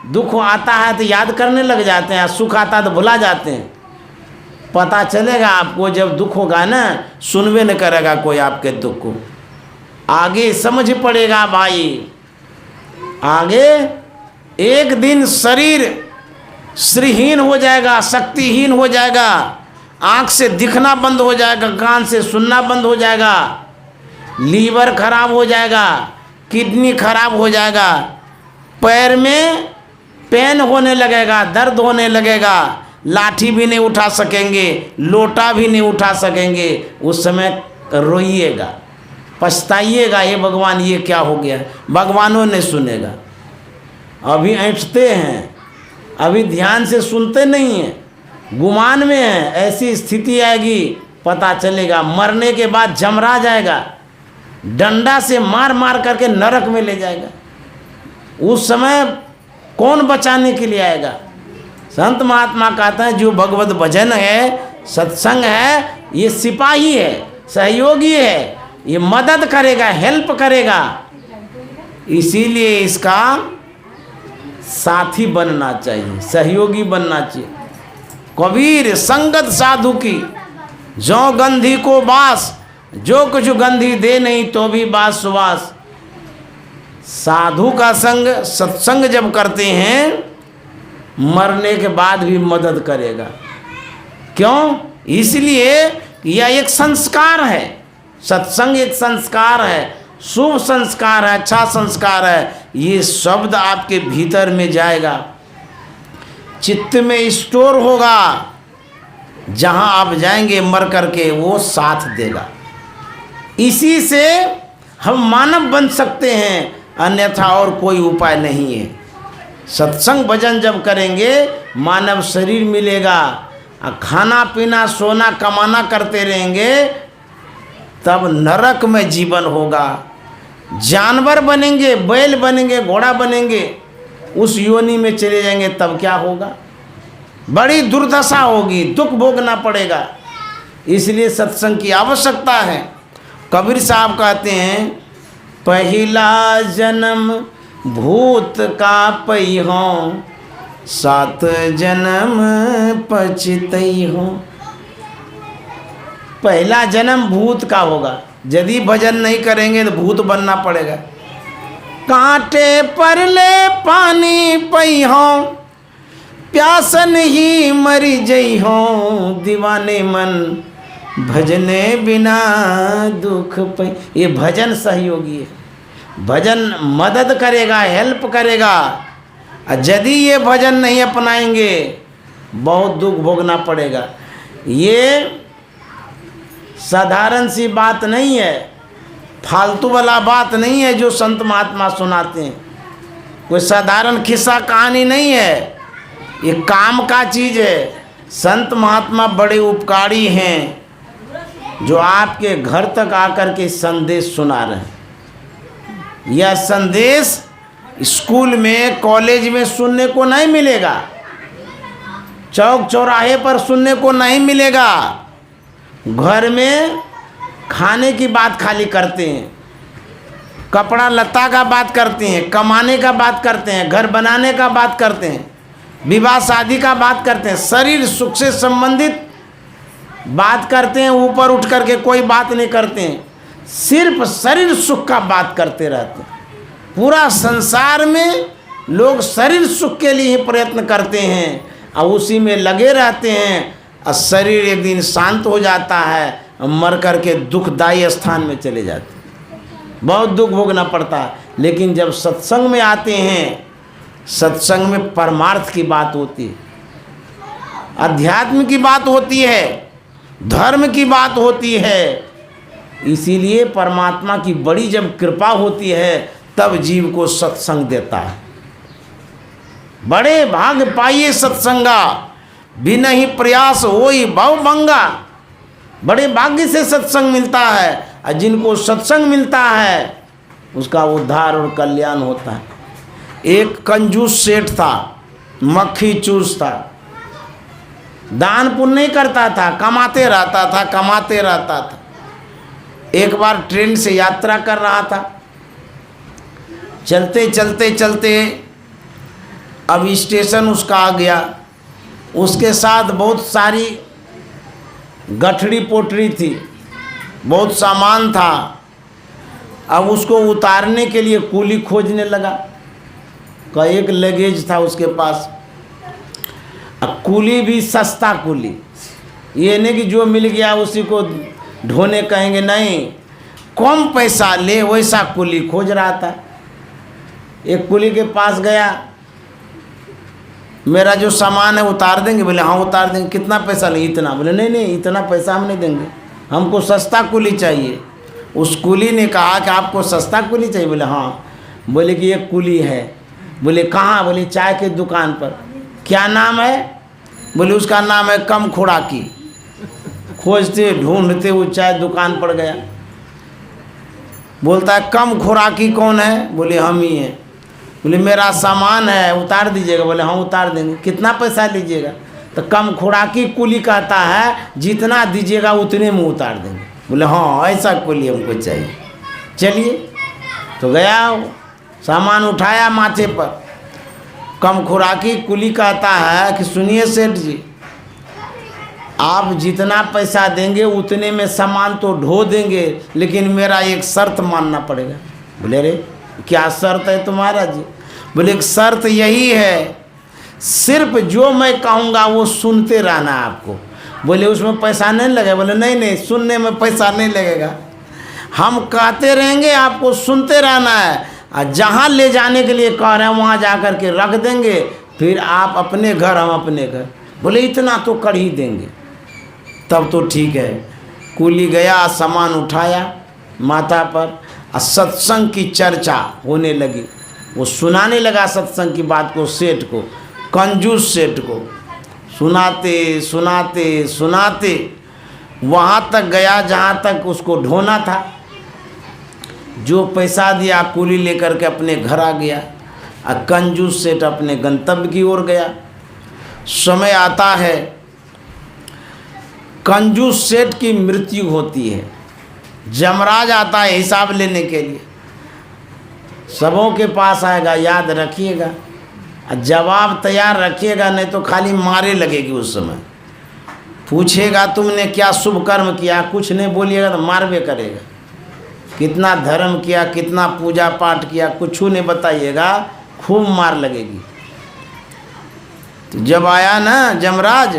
दुख आता है तो याद करने लग जाते हैं, सुख आता है तो भुला जाते हैं। पता चलेगा आपको जब दुख होगा ना, सुनवे न करेगा कोई आपके दुख को। आगे समझ पड़ेगा भाई, आगे एक दिन शरीर श्रीहीन हो जाएगा, शक्तिहीन हो जाएगा, आँख से दिखना बंद हो जाएगा, कान से सुनना बंद हो जाएगा, लीवर खराब हो जाएगा, किडनी खराब हो जाएगा, पैर में पेन होने लगेगा, दर्द होने लगेगा, लाठी भी नहीं उठा सकेंगे, लोटा भी नहीं उठा सकेंगे। उस समय रोइएगा, पछताइएगा, ये भगवान ये क्या हो गया। भगवानों ने सुनेगा। अभी ऐंठते हैं, अभी ध्यान से सुनते नहीं हैं, गुमान में हैं। ऐसी स्थिति आएगी पता चलेगा, मरने के बाद जमरा जाएगा, डंडा से मार मार करके नरक में ले जाएगा। उस समय कौन बचाने के लिए आएगा? संत महात्मा कहते हैं जो भगवत भजन है, सत्संग है, ये सिपाही है, सहयोगी है, ये मदद करेगा, हेल्प करेगा। इसीलिए इसका साथी बनना चाहिए, सहयोगी बनना चाहिए। कबीर संगत साधु की जो गंधी को बास, जो कुछ गंधी दे नहीं तो भी बास सुबास। साधु का संग, सत्संग जब करते हैं, मरने के बाद भी मदद करेगा। क्यों? इसलिए यह एक संस्कार है। सत्संग एक संस्कार है, शुभ संस्कार है, अच्छा संस्कार है। ये शब्द आपके भीतर में जाएगा, चित्त में स्टोर होगा, जहां आप जाएंगे मर करके वो साथ देगा। इसी से हम मानव बन सकते हैं, अन्यथा और कोई उपाय नहीं है। सत्संग भजन जब करेंगे मानव शरीर मिलेगा, और खाना पीना सोना कमाना करते रहेंगे तब नरक में जीवन होगा। जानवर बनेंगे, बैल बनेंगे, घोड़ा बनेंगे, उस योनि में चले जाएंगे तब क्या होगा? बड़ी दुर्दशा होगी, दुख भोगना पड़ेगा। इसलिए सत्संग की आवश्यकता है। कबीर साहब कहते हैं पहला जन्म भूत का पैहों, 7 जन्म पछतैहों। पहला जन्म भूत का होगा, यदि भजन नहीं करेंगे तो भूत बनना पड़ेगा। कांटे पर ले पानी पैहों, प्यासन ही मरी जइहों। दीवाने मन भजने बिना दुख पै। ये भजन सहयोगी है, भजन मदद करेगा, हेल्प करेगा। और यदि ये भजन नहीं अपनाएंगे बहुत दुख भोगना पड़ेगा। ये साधारण सी बात नहीं है, फालतू वाला बात नहीं है जो संत महात्मा सुनाते हैं। कोई साधारण किस्सा कहानी नहीं है, ये काम का चीज़ है। संत महात्मा बड़े उपकारी हैं, जो आपके घर तक आकर के संदेश सुना रहे हैं। यह संदेश स्कूल में, कॉलेज में सुनने को नहीं मिलेगा, चौक चौराहे पर सुनने को नहीं मिलेगा। घर में खाने की बात खाली करते हैं, कपड़ा लत्ता का बात करते हैं, कमाने का बात करते हैं, घर बनाने का बात करते हैं, विवाह शादी का बात करते हैं, शरीर सुख से संबंधित बात करते हैं। ऊपर उठ करके कोई बात नहीं करते हैं, सिर्फ शरीर सुख का बात करते रहते हैं। पूरा संसार में लोग शरीर सुख के लिए ही प्रयत्न करते हैं और उसी में लगे रहते हैं, और शरीर एक दिन शांत हो जाता है, मर करके दुखदायी स्थान में चले जाते हैं, बहुत दुख भोगना पड़ता है। लेकिन जब सत्संग में आते हैं, सत्संग में परमार्थ की बात होती है, अध्यात्म की बात होती है, धर्म की बात होती है। इसीलिए परमात्मा की बड़ी जब कृपा होती है तब जीव को सत्संग देता है। बड़े भाग पाइए सत्संगा, बिना ही प्रयास होई भवभंगा। बड़े भाग्य से सत्संग मिलता है, और जिनको सत्संग मिलता है उसका उद्धार और कल्याण होता है। एक कंजूस सेठ था, मक्खी चूस था, दान पुण्य नहीं करता था, कमाते रहता था, कमाते रहता था। एक बार ट्रेन से यात्रा कर रहा था, चलते चलते चलते अब स्टेशन उसका आ गया, उसके साथ बहुत सारी गठड़ी पोटड़ी थी, बहुत सामान था। अब उसको उतारने के लिए कूली खोजने लगा, का एक लगेज था उसके पास। अब कूली भी सस्ता कूली, ये नहीं कि जो मिल गया उसी को ढोने कहेंगे, नहीं, कम पैसा ले वैसा कूली खोज रहा था। एक कूली के पास गया, मेरा जो सामान है उतार देंगे? बोले हाँ उतार देंगे। कितना पैसा ले? इतना। बोले नहीं नहीं, इतना पैसा हम नहीं देंगे, हमको सस्ता कूली चाहिए। उस कूली ने कहा कि आपको सस्ता कूली चाहिए? बोले हाँ। बोले कि एक कूली है। बोले कहाँ? बोले चाय के दुकान पर। क्या नाम है? बोले उसका नाम है कम खुराकी। खोजते ढूंढते वो चाय दुकान पर गया, बोलता है कम खुराकी कौन है? बोले हम ही हैं। बोले मेरा सामान है उतार दीजिएगा? बोले हाँ उतार देंगे। कितना पैसा लीजिएगा? तो कम खुराकी कुली कहता है जितना दीजिएगा उतने में उतार देंगे। बोले हाँ ऐसा कुली हमको चाहिए। चलिए, तो गया, सामान उठाया माथे पर। कम खुराकी कुली कहता है कि सुनिए सेठ जी, आप जितना पैसा देंगे उतने में सामान तो ढो देंगे, लेकिन मेरा एक शर्त मानना पड़ेगा। बोले रे क्या शर्त है तुम्हारा जी? बोले एक शर्त यही है, सिर्फ जो मैं कहूँगा वो सुनते रहना आपको। बोले उसमें पैसा नहीं लगेगा? बोले नहीं नहीं, सुनने में पैसा नहीं लगेगा, हम कहते रहेंगे आपको सुनते रहना है, और जहाँ ले जाने के लिए कह रहे हैं वहाँ जा कर के रख देंगे, फिर आप अपने घर हम अपने घर। बोले इतना तो कर ही देंगे। तब तो ठीक है। कुली गया, सामान उठाया माथा पर, और सत्संग की चर्चा होने लगी। वो सुनाने लगा सत्संग की बात को सेठ को, कंजूस सेठ को। सुनाते सुनाते सुनाते वहाँ तक गया जहाँ तक उसको ढोना था। जो पैसा दिया कुली लेकर के अपने घर आ गया, और कंजूस सेठ अपने गंतव्य की ओर गया। समय आता है, कंजूस सेठ की मृत्यु होती है। जमराज आता है हिसाब लेने के लिए, सबों के पास आएगा, याद रखिएगा, जवाब तैयार रखिएगा, नहीं तो खाली मारे लगेगी। उस समय पूछेगा तुमने क्या शुभ कर्म किया, कुछ नहीं बोलिएगा तो मारवे करेगा। कितना धर्म किया, कितना पूजा पाठ किया, कुछ नहीं बताइएगा, खूब मार लगेगी। तो जब आया ना जमराज,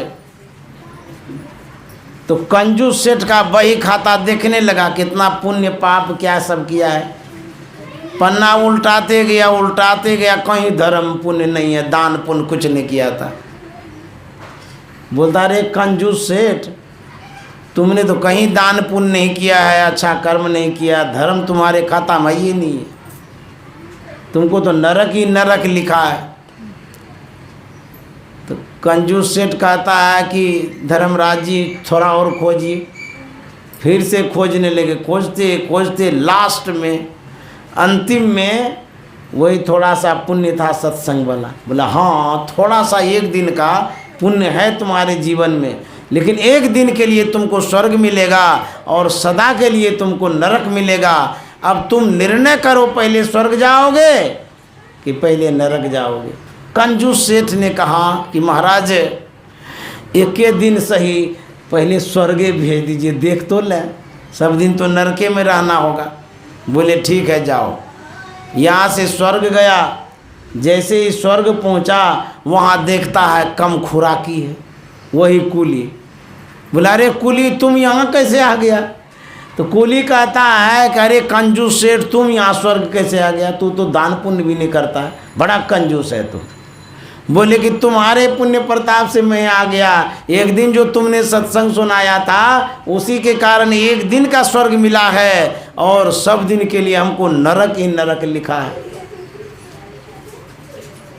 तो कंजूस सेठ का बही खाता देखने लगा, कितना पुण्य पाप क्या सब किया है। पन्ना उल्टाते गया, कहीं धर्म पुण्य नहीं है, दान पुण्य कुछ नहीं किया था। बोलता रे कंजूस सेठ, तुमने तो कहीं दान पुण्य नहीं किया है, अच्छा कर्म नहीं किया, धर्म तुम्हारे खाता में ही नहीं है, तुमको तो नरक ही नरक लिखा है। तो कंजूस सेठ कहता है कि धर्मराज जी थोड़ा और खोजिए। फिर से खोजने लगे, खोजते खोजते लास्ट में अंतिम में वही थोड़ा सा पुण्य था सत्संग वाला। बोला हाँ थोड़ा सा एक दिन का पुण्य है तुम्हारे जीवन में, लेकिन एक दिन के लिए तुमको स्वर्ग मिलेगा और सदा के लिए तुमको नरक मिलेगा। अब तुम निर्णय करो, पहले स्वर्ग जाओगे कि पहले नरक जाओगे। कंजूस सेठ ने कहा कि महाराज एक दिन सही पहले स्वर्गे भेज दीजिए, देख तो ले, सब दिन तो नरके में रहना होगा। बोले ठीक है जाओ। यहाँ से स्वर्ग गया, जैसे ही स्वर्ग पहुँचा वहाँ देखता है कम खुराकी है, वही कूली। बोला अरे कूली तुम यहाँ कैसे आ गया? तो कूली कहता है कि अरे कंजूस सेठ तुम यहाँ स्वर्ग कैसे आ गया? तू तो दान पुण्य भी नहीं करता है, बड़ा कंजूस है तू। बोले कि तुम्हारे पुण्य प्रताप से मैं आ गया, एक दिन जो तुमने सत्संग सुनाया था उसी के कारण एक दिन का स्वर्ग मिला है और सब दिन के लिए हमको नरक ही नरक लिखा है।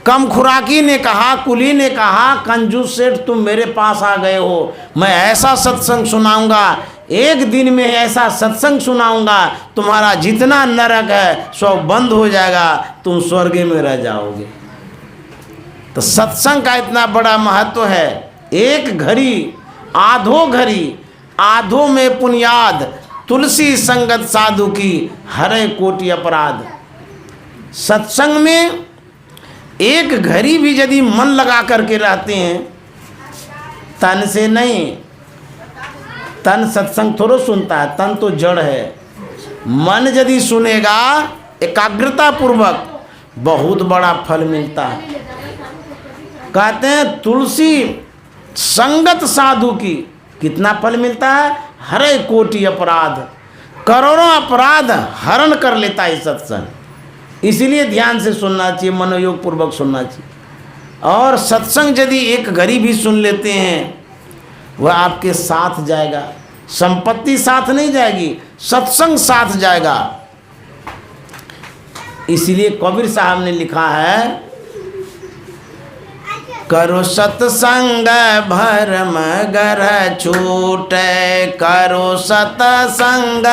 कम खुराकी ने कहा, कुली ने कहा कंजूस सेठ तुम मेरे पास आ गए हो, मैं ऐसा सत्संग सुनाऊंगा, एक दिन में ऐसा सत्संग सुनाऊंगा तुम्हारा जितना नरक है सब बंद हो जाएगा, तुम स्वर्ग में रह जाओगे। तो सत्संग का इतना बड़ा महत्व है। एक घड़ी आधो घड़ी, आधो में पुण्याद, तुलसी संगत साधु की हरे कोटि अपराध। सत्संग में एक घड़ी भी यदि मन लगा करके रहते हैं, तन से नहीं, तन सत्संग थोड़ा सुनता है, तन तो जड़ है। मन यदि सुनेगा एकाग्रता पूर्वक बहुत बड़ा फल मिलता है। कहते हैं तुलसी संगत साधु की कितना फल मिलता है? हरे कोटि अपराध, करोड़ों अपराध हरण कर लेता है सत्संग। इसीलिए ध्यान से सुनना चाहिए, मनोयोग पूर्वक सुनना चाहिए। और सत्संग यदि एक घड़ी भी सुन लेते हैं वह आपके साथ जाएगा, संपत्ति साथ नहीं जाएगी, सत्संग साथ जाएगा। इसलिए कबीर साहब ने लिखा है करो सत्संग भरम गर छूटे, करो सत्संग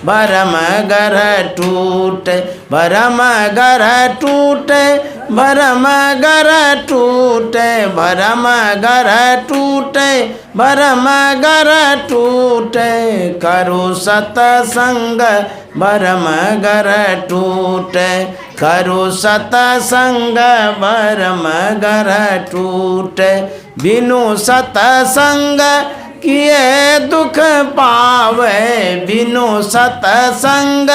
भरम गर टूटे, भरम गर टूटे, भरम गर टूटे, भरम गर टूटे, भरम गर टूटे, करो सत्संग भरम गर टूटे, करो सत्संग भरम गर टूटे, बिनु सत्संग किए दुख पावे, बिनु सत्संग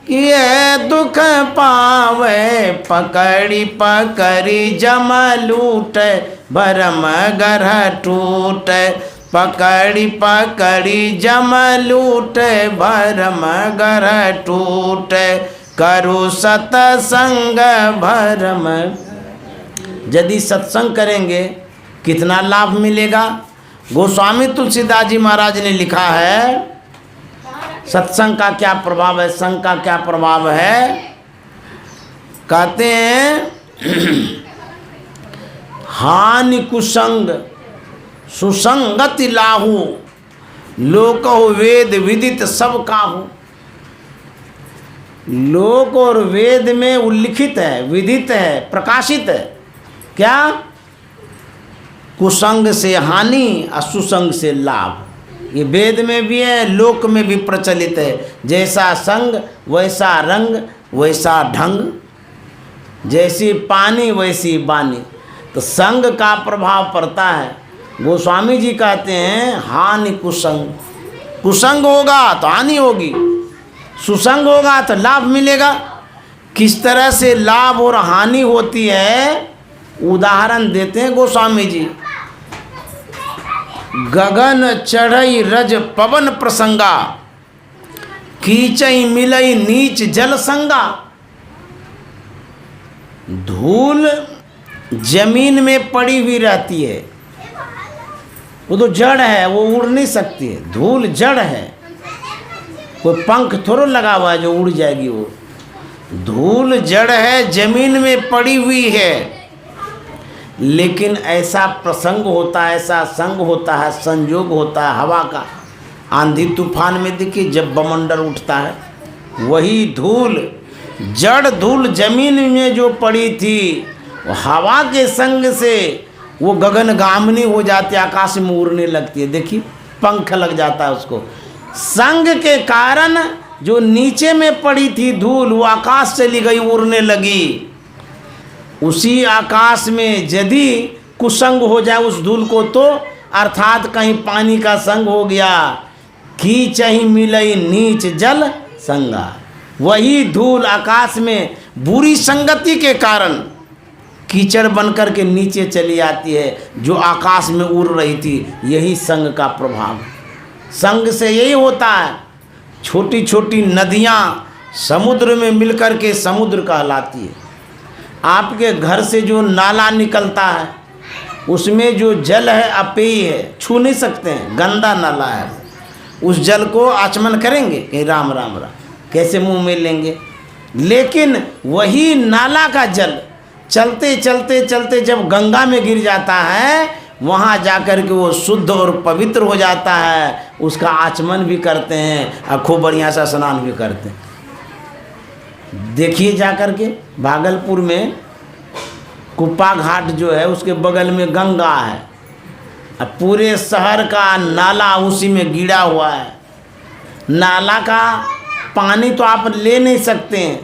किए दुख पावे, पकड़ी पकड़ी जम लूटे, भरम गर टूटे, पकड़ी पकड़ी जम लूटे, भरम गर टूटे, करो सत्संग भरम। यदि सत्संग करेंगे कितना लाभ मिलेगा? गोस्वामी तुलसीदास जी महाराज ने लिखा है सत्संग का क्या प्रभाव है, संग का क्या प्रभाव है। कहते हैं हानि कुसंग सुसंगति लाहू, लोक वेद विदित सब काहू। लोक और वेद में उल्लिखित है, विदित है, प्रकाशित है। क्या? कुसंग से हानि और सुसंग से लाभ। ये वेद में भी है, लोक में भी प्रचलित है। जैसा संग वैसा रंग वैसा ढंग, जैसी पानी वैसी बानी। तो संग का प्रभाव पड़ता है। गोस्वामी जी कहते हैं हानि कुसंग, कुसंग होगा तो हानि होगी, सुसंग होगा तो लाभ मिलेगा। किस तरह से लाभ और हानि होती है उदाहरण देते हैं गोस्वामी जी। गगन चढ़ई रज पवन प्रसंगा, कीचई मिलई नीच जल संगा। धूल जमीन में पड़ी हुई रहती है, वो तो जड़ है, वो उड़ नहीं सकती है। धूल जड़ है, कोई पंख थोड़ा लगा हुआ है जो उड़ जाएगी। वो धूल जड़ है, जमीन में पड़ी हुई है। लेकिन ऐसा प्रसंग होता है, ऐसा संग होता है, संयोग होता है हवा का, आंधी तूफान में देखिए जब बमंडल उठता है, वही धूल, जड़ धूल जमीन में जो पड़ी थी, हवा के संग से वो गगनगामिनी हो जाती है, आकाश में उड़ने लगती है। देखिए पंख लग जाता है उसको। संग के कारण जो नीचे में पड़ी थी धूल, वो आकाश चली गई, उड़ने लगी। उसी आकाश में यदि कुसंग हो जाए उस धूल को, तो अर्थात कहीं पानी का संग हो गया, कीचहि मिलई नीच जल संगा। वही धूल आकाश में बुरी संगति के कारण कीचड़ बनकर के नीचे चली आती है, जो आकाश में उड़ रही थी। यही संग का प्रभाव। संग से यही होता है, छोटी छोटी नदियाँ समुद्र में मिलकर के समुद्र कहलाती है। आपके घर से जो नाला निकलता है, उसमें जो जल है अपेय है, छू नहीं सकते हैं, गंदा नाला है। उस जल को आचमन करेंगे कि राम राम राम, कैसे मुंह में लेंगे? लेकिन वही नाला का जल चलते चलते चलते जब गंगा में गिर जाता है, वहाँ जाकर के वो शुद्ध और पवित्र हो जाता है। उसका आचमन भी करते हैं और खूब बढ़िया सा स्नान भी करते हैं। देखिए जाकर के भागलपुर में कुप्पा घाट जो है, उसके बगल में गंगा है, अब पूरे शहर का नाला उसी में गिरा हुआ है। नाला का पानी तो आप ले नहीं सकते हैं,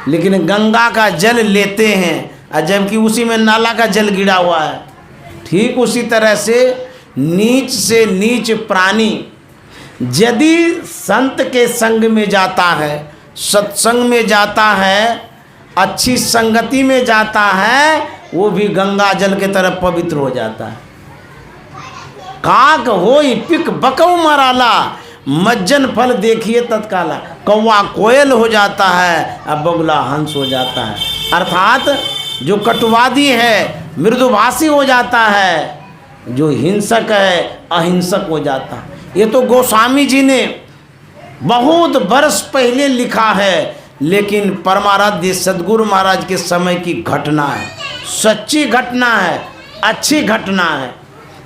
लेकिन गंगा का जल लेते हैं, और जबकि उसी में नाला का जल गिरा हुआ है। ठीक उसी तरह से नीच प्राणी यदि संत के संग में जाता है, सत्संग में जाता है, अच्छी संगति में जाता है, वो भी गंगा जल के तरफ पवित्र हो जाता है। काक होई पिक बकऊ मराला, मज्जन फल देखिए तत्काला। कौवा कोयल हो जाता है, अब बगुला हंस हो जाता है। अर्थात जो कटुवादी है मृदुभाषी हो जाता है, जो हिंसक है अहिंसक हो जाता है। ये तो गोस्वामी जी ने बहुत वर्ष पहले लिखा है, लेकिन परमाराध्य सद्गुरु महाराज के समय की घटना है, सच्ची घटना है, अच्छी घटना है।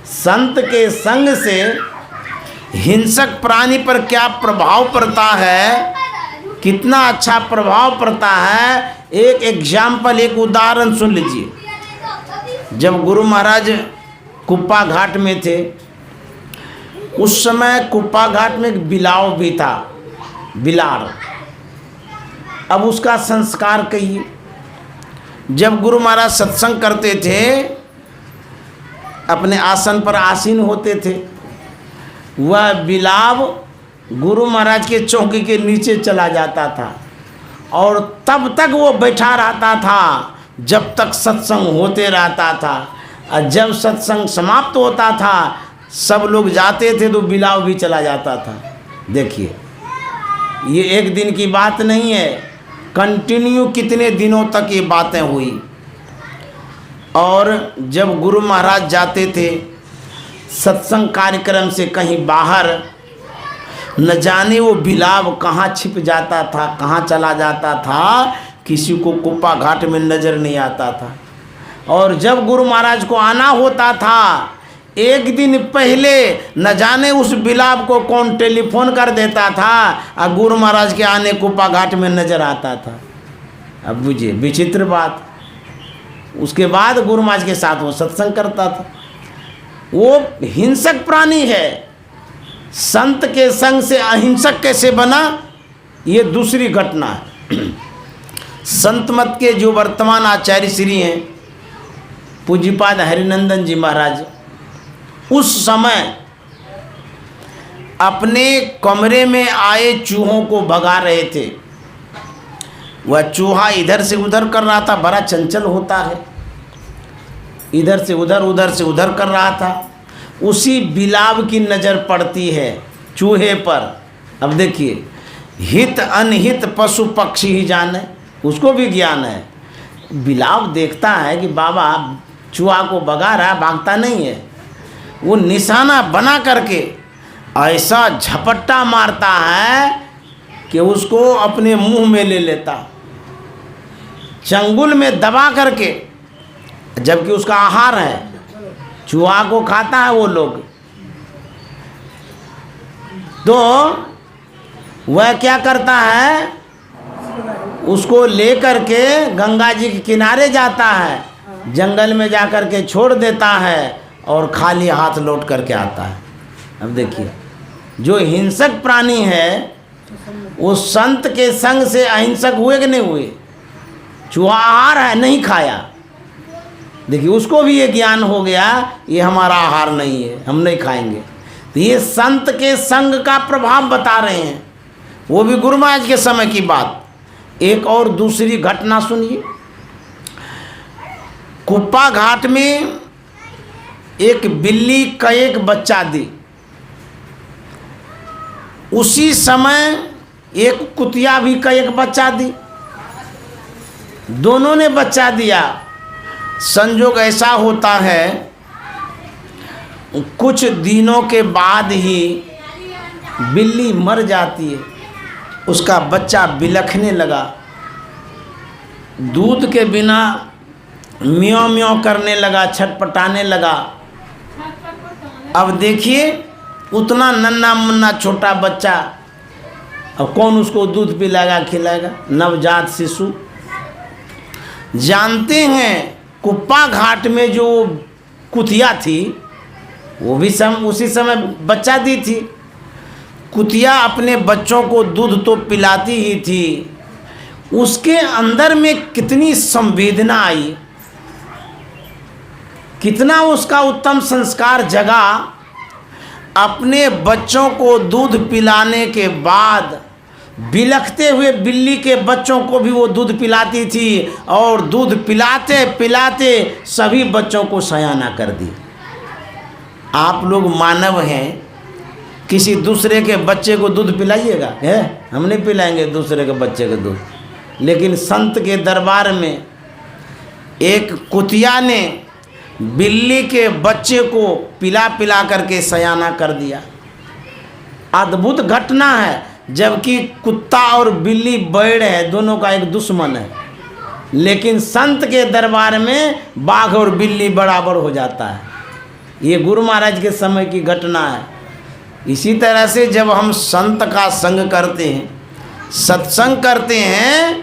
संत के संग से हिंसक प्राणी पर क्या प्रभाव पड़ता है, कितना अच्छा प्रभाव पड़ता है। एक एग्जाम्पल, एक उदाहरण सुन लीजिए। जब गुरु महाराज कुप्पा घाट में थे, उस समय कुप्पा घाट में एक बिलाव भी था, बिलार। अब उसका संस्कार कहिए। जब गुरु महाराज सत्संग करते थे, अपने आसन पर आसीन होते थे, वह बिलाव गुरु महाराज के चौकी के नीचे चला जाता था और तब तक वो बैठा रहता था जब तक सत्संग होते रहता था। और जब सत्संग समाप्त होता था, सब लोग जाते थे तो बिलाव भी चला जाता था। देखिए, ये एक दिन की बात नहीं है, कंटिन्यू कितने दिनों तक ये बातें हुई। और जब गुरु महाराज जाते थे सत्संग कार्यक्रम से कहीं बाहर, न जाने वो बिलाव कहाँ छिप जाता था, कहाँ चला जाता था, किसी को कुप्पा घाट में नज़र नहीं आता था। और जब गुरु महाराज को आना होता था, एक दिन पहले न जाने उस बिलाव को कौन टेलीफोन कर देता था और गुरु महाराज के आने कुप्पा घाट में नज़र आता था। अब बुझिए विचित्र बात। उसके बाद गुरु महाराज के साथ वो सत्संग करता था। वो हिंसक प्राणी है। संत के संग से अहिंसक कैसे बना, ये दूसरी घटना है। संत मत के जो वर्तमान आचार्य श्री हैं पूज्यपाद हरिनंदन जी महाराज, उस समय अपने कमरे में आए चूहों को भगा रहे थे। वह चूहा इधर से उधर कर रहा था, बड़ा चंचल होता है, इधर से उधर उधर से उधर कर रहा था। उसी बिलाव की नज़र पड़ती है चूहे पर। अब देखिए, हित अनहित पशु पक्षी ही जाने, उसको भी ज्ञान है। बिलाव देखता है कि बाबा चूहा को भगा रहा, भागता नहीं है, वो निशाना बना करके ऐसा झपट्टा मारता है कि उसको अपने मुंह में ले लेता, चंगुल में दबा करके, जबकि उसका आहार है, चूहा को खाता है वो लोग। तो वह क्या करता है, उसको लेकर के गंगा जी के किनारे जाता है, जंगल में जाकर के छोड़ देता है और खाली हाथ लौट करके आता है। अब देखिए, जो हिंसक प्राणी है वो संत के संग से अहिंसक हुए कि नहीं हुए? चूहा आहार है, नहीं खाया। देखिए, उसको भी ये ज्ञान हो गया ये हमारा आहार नहीं है, हम नहीं खाएंगे। तो ये संत के संग का प्रभाव बता रहे हैं, वो भी गुरु महाराज के समय की बात। एक और दूसरी घटना सुनिए। कुप्पा घाट में एक बिल्ली का एक बच्चा दी। उसी समय एक कुतिया भी का एक बच्चा दी। दोनों ने बच्चा दिया। संजोग ऐसा होता है, कुछ दिनों के बाद ही बिल्ली मर जाती है, उसका बच्चा बिलखने लगा, दूध के बिना म्यों म्यों करने लगा, छटपटाने लगा। अब देखिए, उतना नन्हा मुन्ना छोटा बच्चा, अब कौन उसको दूध पिलाएगा, खिलाएगा? नवजात शिशु। जानते हैं कुप्पा घाट में जो कुतिया थी वो भी उसी समय बच्चा दी थी। कुतिया अपने बच्चों को दूध तो पिलाती ही थी, उसके अंदर में कितनी संवेदना आई, कितना उसका उत्तम संस्कार जगा। अपने बच्चों को दूध पिलाने के बाद बिलखते हुए बिल्ली के बच्चों को भी वो दूध पिलाती थी और दूध पिलाते पिलाते सभी बच्चों को सयाना कर दी। आप लोग मानव हैं, किसी दूसरे के बच्चे को दूध पिलाइएगा? है, हम नहीं पिलाएंगे दूसरे के बच्चे को दूध। लेकिन संत के दरबार में एक कुतिया ने बिल्ली के बच्चे को पिला पिला करके सयाना कर दिया। अद्भुत घटना है, जबकि कुत्ता और बिल्ली बैर है, दोनों का एक दुश्मन है, लेकिन संत के दरबार में बाघ और बिल्ली बराबर हो जाता है। ये गुरु महाराज के समय की घटना है। इसी तरह से जब हम संत का संग करते हैं, सत्संग करते हैं,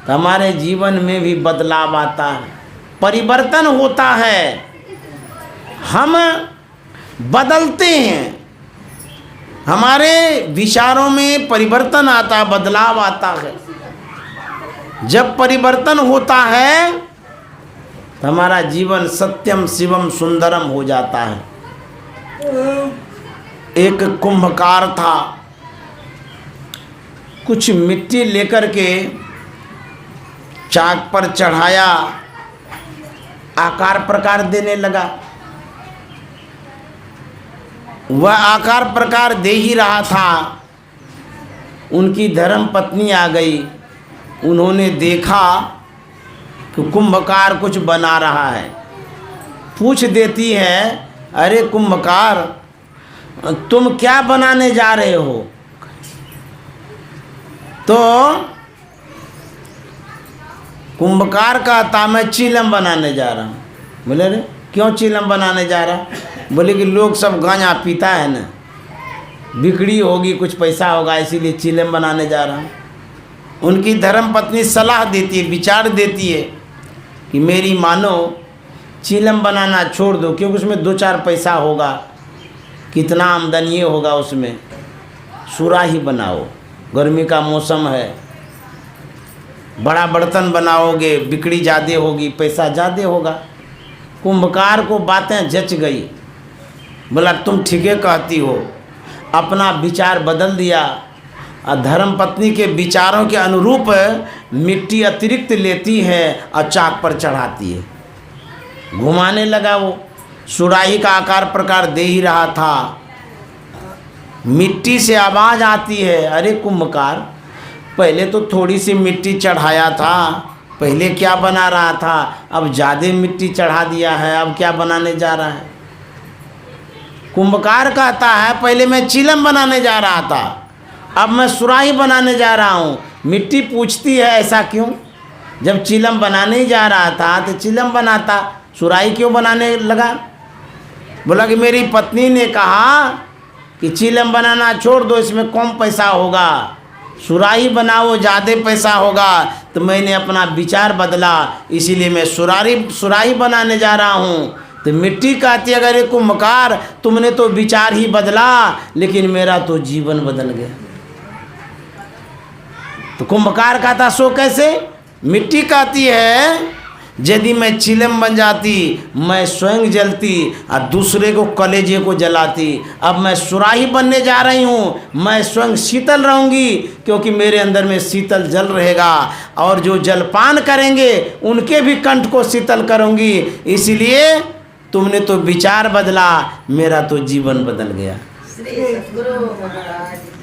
तो हमारे जीवन में भी बदलाव आता है, परिवर्तन होता है, हम बदलते हैं, हमारे विचारों में परिवर्तन आता, बदलाव आता है। जब परिवर्तन होता है तो हमारा जीवन सत्यम शिवम सुंदरम हो जाता है। एक कुंभकार था, कुछ मिट्टी लेकर के चाक पर चढ़ाया, आकार प्रकार देने लगा। वह आकार प्रकार दे ही रहा था, उनकी धर्म पत्नी आ गई। उन्होंने देखा कि कुंभकार कुछ बना रहा है, पूछ देती है, अरे कुंभकार, तुम क्या बनाने जा रहे हो? तो कुंभकार कहता, मैं चीलम बनाने जा रहा हूँ। बोले, अरे क्यों चीलम बनाने जा रहा? बोले कि लोग सब गांजा पीता है ना, बिक्री होगी, कुछ पैसा होगा, इसीलिए चीलम बनाने जा रहा हूँ। उनकी धर्म पत्नी सलाह देती है, विचार देती है कि मेरी मानो चीलम बनाना छोड़ दो, क्योंकि उसमें 2-4 पैसा होगा, कितना आमदनी होगा उसमें, सुराही बनाओ, गर्मी का मौसम है, बड़ा बर्तन बनाओगे, बिक्री ज़्यादा होगी, पैसा ज़्यादा होगा। कुंभकार को बातें जच गई, बोला तुम ठीके कहती हो। अपना विचार बदल दिया और धर्म पत्नी के विचारों के अनुरूप मिट्टी अतिरिक्त लेती है और चाक पर चढ़ाती है, घुमाने लगा। वो सुराही का आकार प्रकार दे ही रहा था, मिट्टी से आवाज़ आती है, अरे कुंभकार, पहले तो थोड़ी सी मिट्टी चढ़ाया था, पहले क्या बना रहा था, अब ज़्यादा मिट्टी चढ़ा दिया है, अब क्या बनाने जा रहा है? कुंभकार कहता है, पहले मैं चिलम बनाने जा रहा था, अब मैं सुराही बनाने जा रहा हूँ। मिट्टी पूछती है, ऐसा क्यों? जब चिलम बनाने ही जा रहा था तो चिलम बनाता, सुराही क्यों बनाने लगा? बोला कि मेरी पत्नी ने कहा कि चिलम बनाना छोड़ दो, इसमें कम पैसा होगा, सुराही बनाओ ज़्यादा पैसा होगा। तो मैंने अपना विचार बदला, इसीलिए मैं सुराही बनाने जा रहा हूँ। तो मिट्टी कहती है, अगर ये कुम्भकार तुमने तो विचार ही बदला, लेकिन मेरा तो जीवन बदल गया। तो कुम्भकार कहता सो कैसे? मिट्टी कहती है, यदि मैं चिलम बन जाती, मैं स्वयं जलती और दूसरे को कलेजे को जलाती। अब मैं सुराही बनने जा रही हूँ, मैं स्वयं शीतल रहूँगी, क्योंकि मेरे अंदर में शीतल जल रहेगा, और जो जलपान करेंगे उनके भी कंठ को शीतल करूँगी। इसलिए तुमने तो विचार बदला, मेरा तो जीवन बदल गया।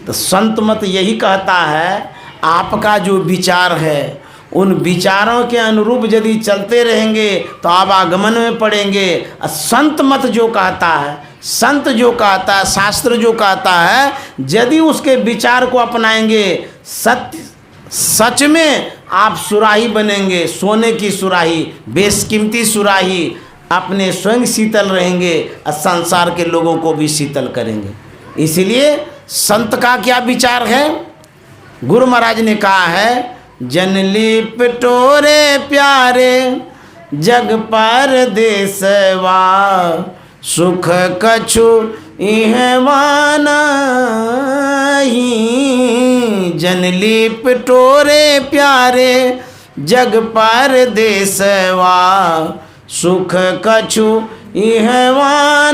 तो संत मत यही कहता है, आपका जो विचार है उन विचारों के अनुरूप यदि चलते रहेंगे तो आप आगमन में पड़ेंगे। संत मत जो कहता है, संत जो कहता है, शास्त्र जो कहता है, यदि उसके विचार को अपनाएंगे, सच में आप सुराही बनेंगे, सोने की सुराही, बेशकीमती सुराही। अपने स्वयं शीतल रहेंगे और संसार के लोगों को भी शीतल करेंगे। इसलिए संत का क्या विचार है? गुरु महाराज ने कहा है, जनली पिटोरे प्यारे जग पर देसवा, सुख कछु इहवा नहीं। जनली पिटोरे प्यारे जग पर देसवा, सुख कछु इहवा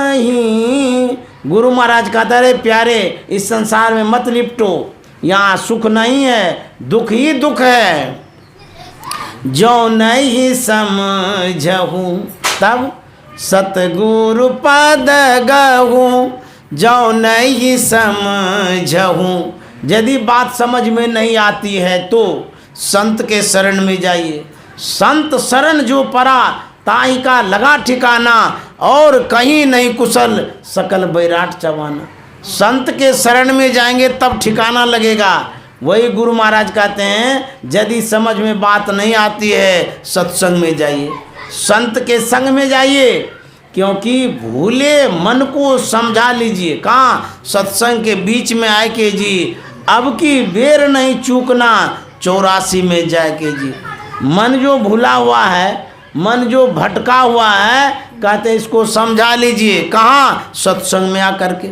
नहीं। गुरु महाराज कहते रहे, प्यारे इस संसार में मत लिपटो, यहाँ सुख नहीं है, दुख ही दुख है। जो नहीं समझहूँ तब सतगुरु पद गहूँ, जो नहीं समझहूँ। यदि बात समझ में नहीं आती है तो संत के शरण में जाइए। संत शरण जो परा, ताई का लगा ठिकाना, और कहीं नहीं कुशल सकल बैराट चवाना। संत के शरण में जाएंगे तब ठिकाना लगेगा। वही गुरु महाराज कहते हैं, यदि समझ में बात नहीं आती है सत्संग में जाइए, संत के संग में जाइए, क्योंकि भूले मन को समझा लीजिए। कहाँ? सत्संग के बीच में आए के जी, अब की बेर नहीं चूकना, 84 में जाए के जी। मन जो भूला हुआ है, मन जो भटका हुआ है, कहते इसको समझा लीजिए। कहाँ? सत्संग में आकर के।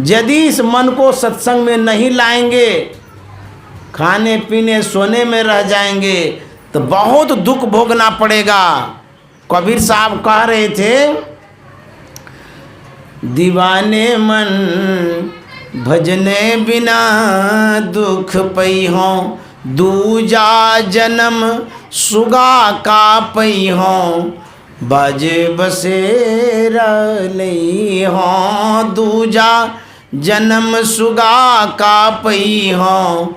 यदि इस मन को सत्संग में नहीं लाएंगे, खाने पीने सोने में रह जाएंगे, तो बहुत दुख भोगना पड़ेगा। कबीर साहब कह रहे थे, दीवाने मन भजने बिना दुख पई हों, दूजा जन्म सुगा का पई हों, बाजे बसेरा लई हों। दूजा जन्म सुगा का पई हों,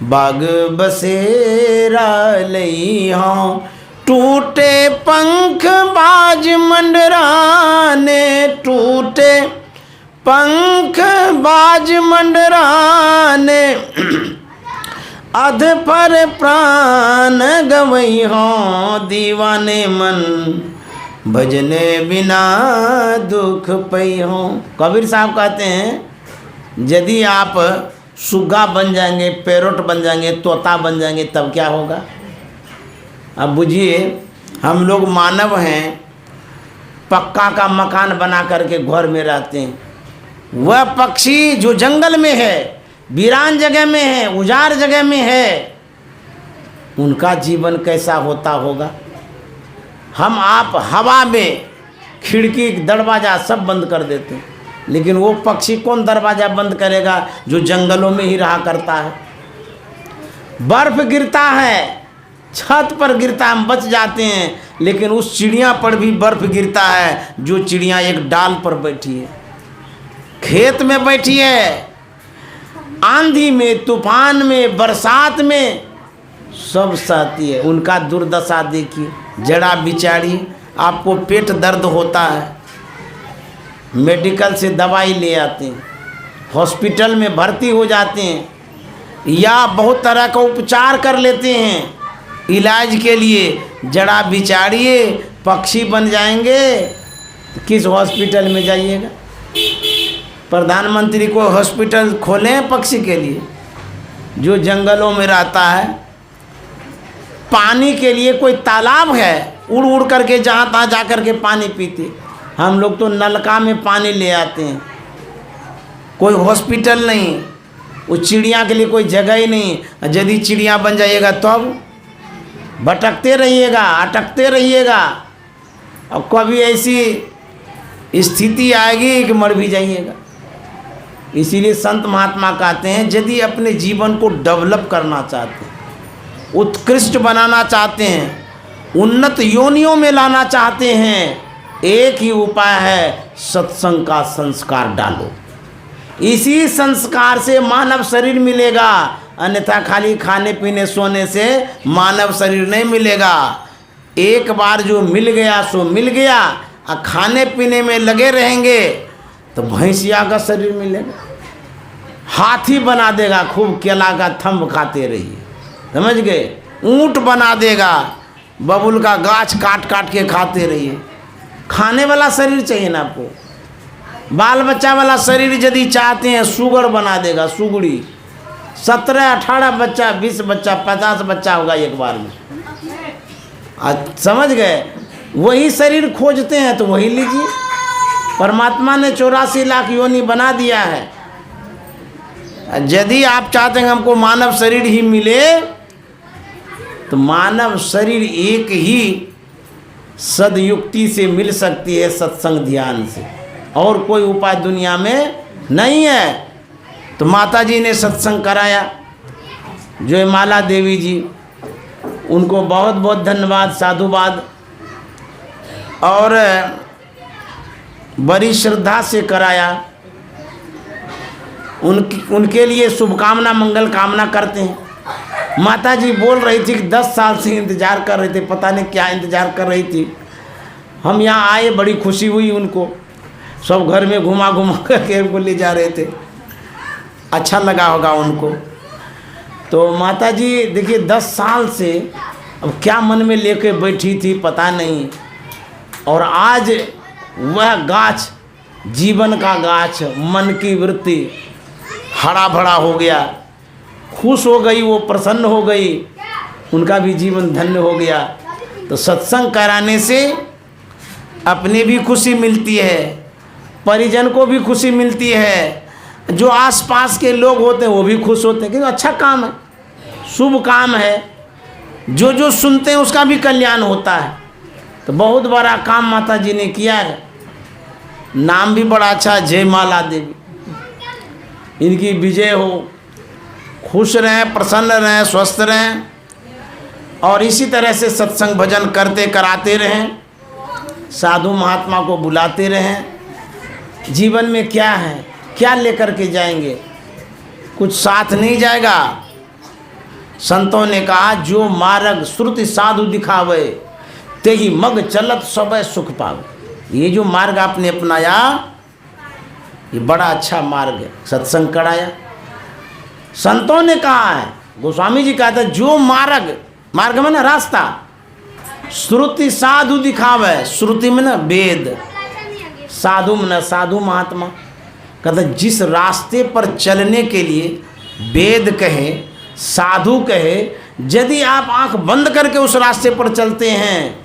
बाग बसेरा लई हों। टूटे पंख बाज मंडराने, टूटे पंख बाज मंडराने, अध पर प्राण गवई हों। दीवाने मन भजने बिना दुख पई हों। कबीर साहब कहते हैं, यदि आप सुग्गा बन जाएंगे, पैरोट बन जाएंगे, तोता बन जाएंगे, तब क्या होगा? अब बुझिए, हम लोग मानव हैं, पक्का का मकान बना करके घर में रहते हैं। वह पक्षी जो जंगल में है, वीरान जगह में है, उजाड़ जगह में है, उनका जीवन कैसा होता होगा? हम आप हवा में खिड़की दरवाज़ा सब बंद कर देते हैं, लेकिन वो पक्षी कौन दरवाज़ा बंद करेगा जो जंगलों में ही रहा करता है? बर्फ़ गिरता है, छत पर गिरता है, हम बच जाते हैं, लेकिन उस चिड़िया पर भी बर्फ़ गिरता है जो चिड़िया एक डाल पर बैठी है, खेत में बैठी है। आंधी में, तूफान में, बरसात में सब सहती है। उनका दुर्दशा देखिए, जड़ा बिचारी। आपको पेट दर्द होता है, मेडिकल से दवाई ले आते हैं, हॉस्पिटल में भर्ती हो जाते हैं, या बहुत तरह का उपचार कर लेते हैं इलाज के लिए। जड़ा बिचारिए पक्षी बन जाएंगे, किस हॉस्पिटल में जाइएगा? प्रधानमंत्री को हॉस्पिटल खोले हैं पक्षी के लिए जो जंगलों में रहता है। पानी के लिए कोई तालाब है, उड़ उड़ करके जहाँ तहाँ जा कर के पानी पीते। हम लोग तो नलका में पानी ले आते हैं। कोई हॉस्पिटल नहीं, उस चिड़िया के लिए कोई जगह ही नहीं। यदि चिड़िया बन जाइएगा तब भटकते रहिएगा, अटकते रहिएगा, और कभी ऐसी स्थिति आएगी कि मर भी जाइएगा। इसीलिए संत महात्मा कहते हैं यदि अपने जीवन को डेवलप करना चाहते हैं, उत्कृष्ट बनाना चाहते हैं, उन्नत योनियों में लाना चाहते हैं, एक ही उपाय है, सत्संग का संस्कार डालो। इसी संस्कार से मानव शरीर मिलेगा, अन्यथा खाली खाने पीने सोने से मानव शरीर नहीं मिलेगा। एक बार जो मिल गया सो मिल गया, और खाने पीने में लगे रहेंगे तो भैंसिया का शरीर मिलेगा। हाथी बना देगा, खूब केला का थंब खाते रहिए, समझ गए। ऊंट बना देगा, बबुल का गाछ काट काट के खाते रहिए। खाने वाला शरीर चाहिए ना आपको। बाल बच्चा वाला शरीर यदि चाहते हैं, सुगर बना देगा, सुगड़ी। 17-18 बच्चा, 20 बच्चा, 50 बच्चा होगा एक बार में। समझ गए। वही शरीर खोजते हैं तो वही लीजिए। परमात्मा ने 84 लाख योनि बना दिया है। यदि आप चाहते हैं हमको मानव शरीर ही मिले, तो मानव शरीर एक ही सदयुक्ति से मिल सकती है, सत्संग ध्यान से, और कोई उपाय दुनिया में नहीं है। तो माता जी ने सत्संग कराया, जो माला देवी जी, उनको बहुत बहुत धन्यवाद, साधुवाद। और बड़ी श्रद्धा से कराया। उनके लिए शुभकामना मंगल कामना करते हैं। माता जी बोल रही थी कि 10 साल से इंतज़ार कर रहे थे, पता नहीं क्या इंतज़ार कर रही थी। हम यहाँ आए, बड़ी खुशी हुई उनको। सब घर में घुमा घुमा करके उनको ले जा रहे थे, अच्छा लगा होगा उनको। तो माता जी देखिए 10 साल से अब क्या मन में लेके बैठी थी पता नहीं, और आज वह गाछ, जीवन का गाछ, मन की वृत्ति हरा भरा हो गया। खुश हो गई, वो प्रसन्न हो गई, उनका भी जीवन धन्य हो गया। तो सत्संग कराने से अपने भी खुशी मिलती है, परिजन को भी खुशी मिलती है, जो आसपास के लोग होते हैं वो भी खुश होते हैं, क्योंकि अच्छा काम है, शुभ काम है। जो जो सुनते हैं उसका भी कल्याण होता है। तो बहुत बड़ा काम माता जी ने किया है। नाम भी बड़ा अच्छा, जय माला देवी। इनकी विजय हो, खुश रहें, प्रसन्न रहें, स्वस्थ रहें, और इसी तरह से सत्संग भजन करते कराते रहें, साधु महात्मा को बुलाते रहें। जीवन में क्या है, क्या लेकर के जाएंगे, कुछ साथ नहीं जाएगा। संतों ने कहा जो मार्ग श्रुति साधु दिखावे, ते ही मग चलत सबे सुख पावे। ये जो मार्ग आपने अपनाया, ये बड़ा अच्छा मार्ग है। सत्संग कराया, संतों ने कहा है, गोस्वामी जी कहते हैं जो मार्ग, मार्ग में ना रास्ता, श्रुति साधु दिखावे। श्रुति में ना वेद, साधु में ना साधु महात्मा। कहते जिस रास्ते पर चलने के लिए वेद कहे, साधु कहे, यदि आप आंख बंद करके उस रास्ते पर चलते हैं,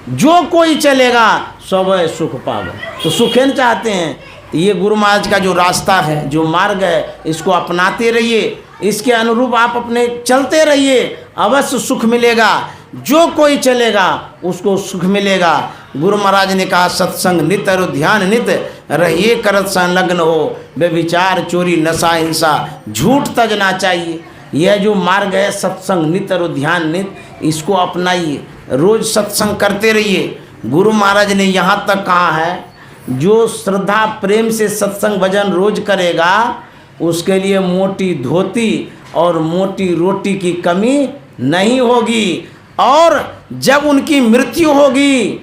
जो कोई चलेगा सब सुख पावे। तो सुखेन चाहते हैं, ये गुरु महाराज का जो रास्ता है, जो मार्ग है, इसको अपनाते रहिए, इसके अनुरूप आप अपने चलते रहिए, अवश्य सुख मिलेगा। जो कोई चलेगा उसको सुख मिलेगा। गुरु महाराज ने कहा सत्संग नित और ध्यान नित, रहिए करत संलग्न हो, बेविचार चोरी नशा हिंसा झूठ तजना चाहिए। यह जो मार्ग है सत्संग नित और ध्यान नित, इसको अपनाइए, रोज सत्संग करते रहिए। गुरु महाराज ने यहाँ तक कहा है जो श्रद्धा प्रेम से सत्संग भजन रोज करेगा, उसके लिए मोटी धोती और मोटी रोटी की कमी नहीं होगी। और जब उनकी मृत्यु होगी,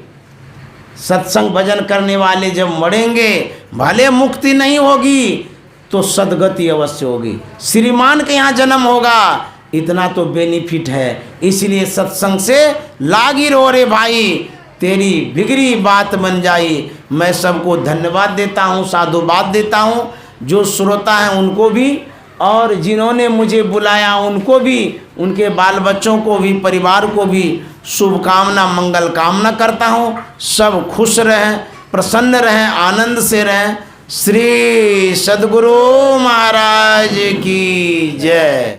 सत्संग भजन करने वाले जब मरेंगे, भले मुक्ति नहीं होगी तो सदगति अवश्य होगी, श्रीमान के यहाँ जन्म होगा। इतना तो बेनिफिट है। इसलिए सत्संग से लागी रो रे भाई, तेरी बिगड़ी बात बन जाई। मैं सबको धन्यवाद देता हूँ, साधुवाद देता हूँ। जो श्रोता हैं उनको भी और जिन्होंने मुझे बुलाया उनको भी, उनके बाल बच्चों को भी, परिवार को भी शुभकामना मंगल कामना करता हूँ। सब खुश रहें, प्रसन्न रहें, आनंद से रहें। श्री सद्गुरु महाराज की जय।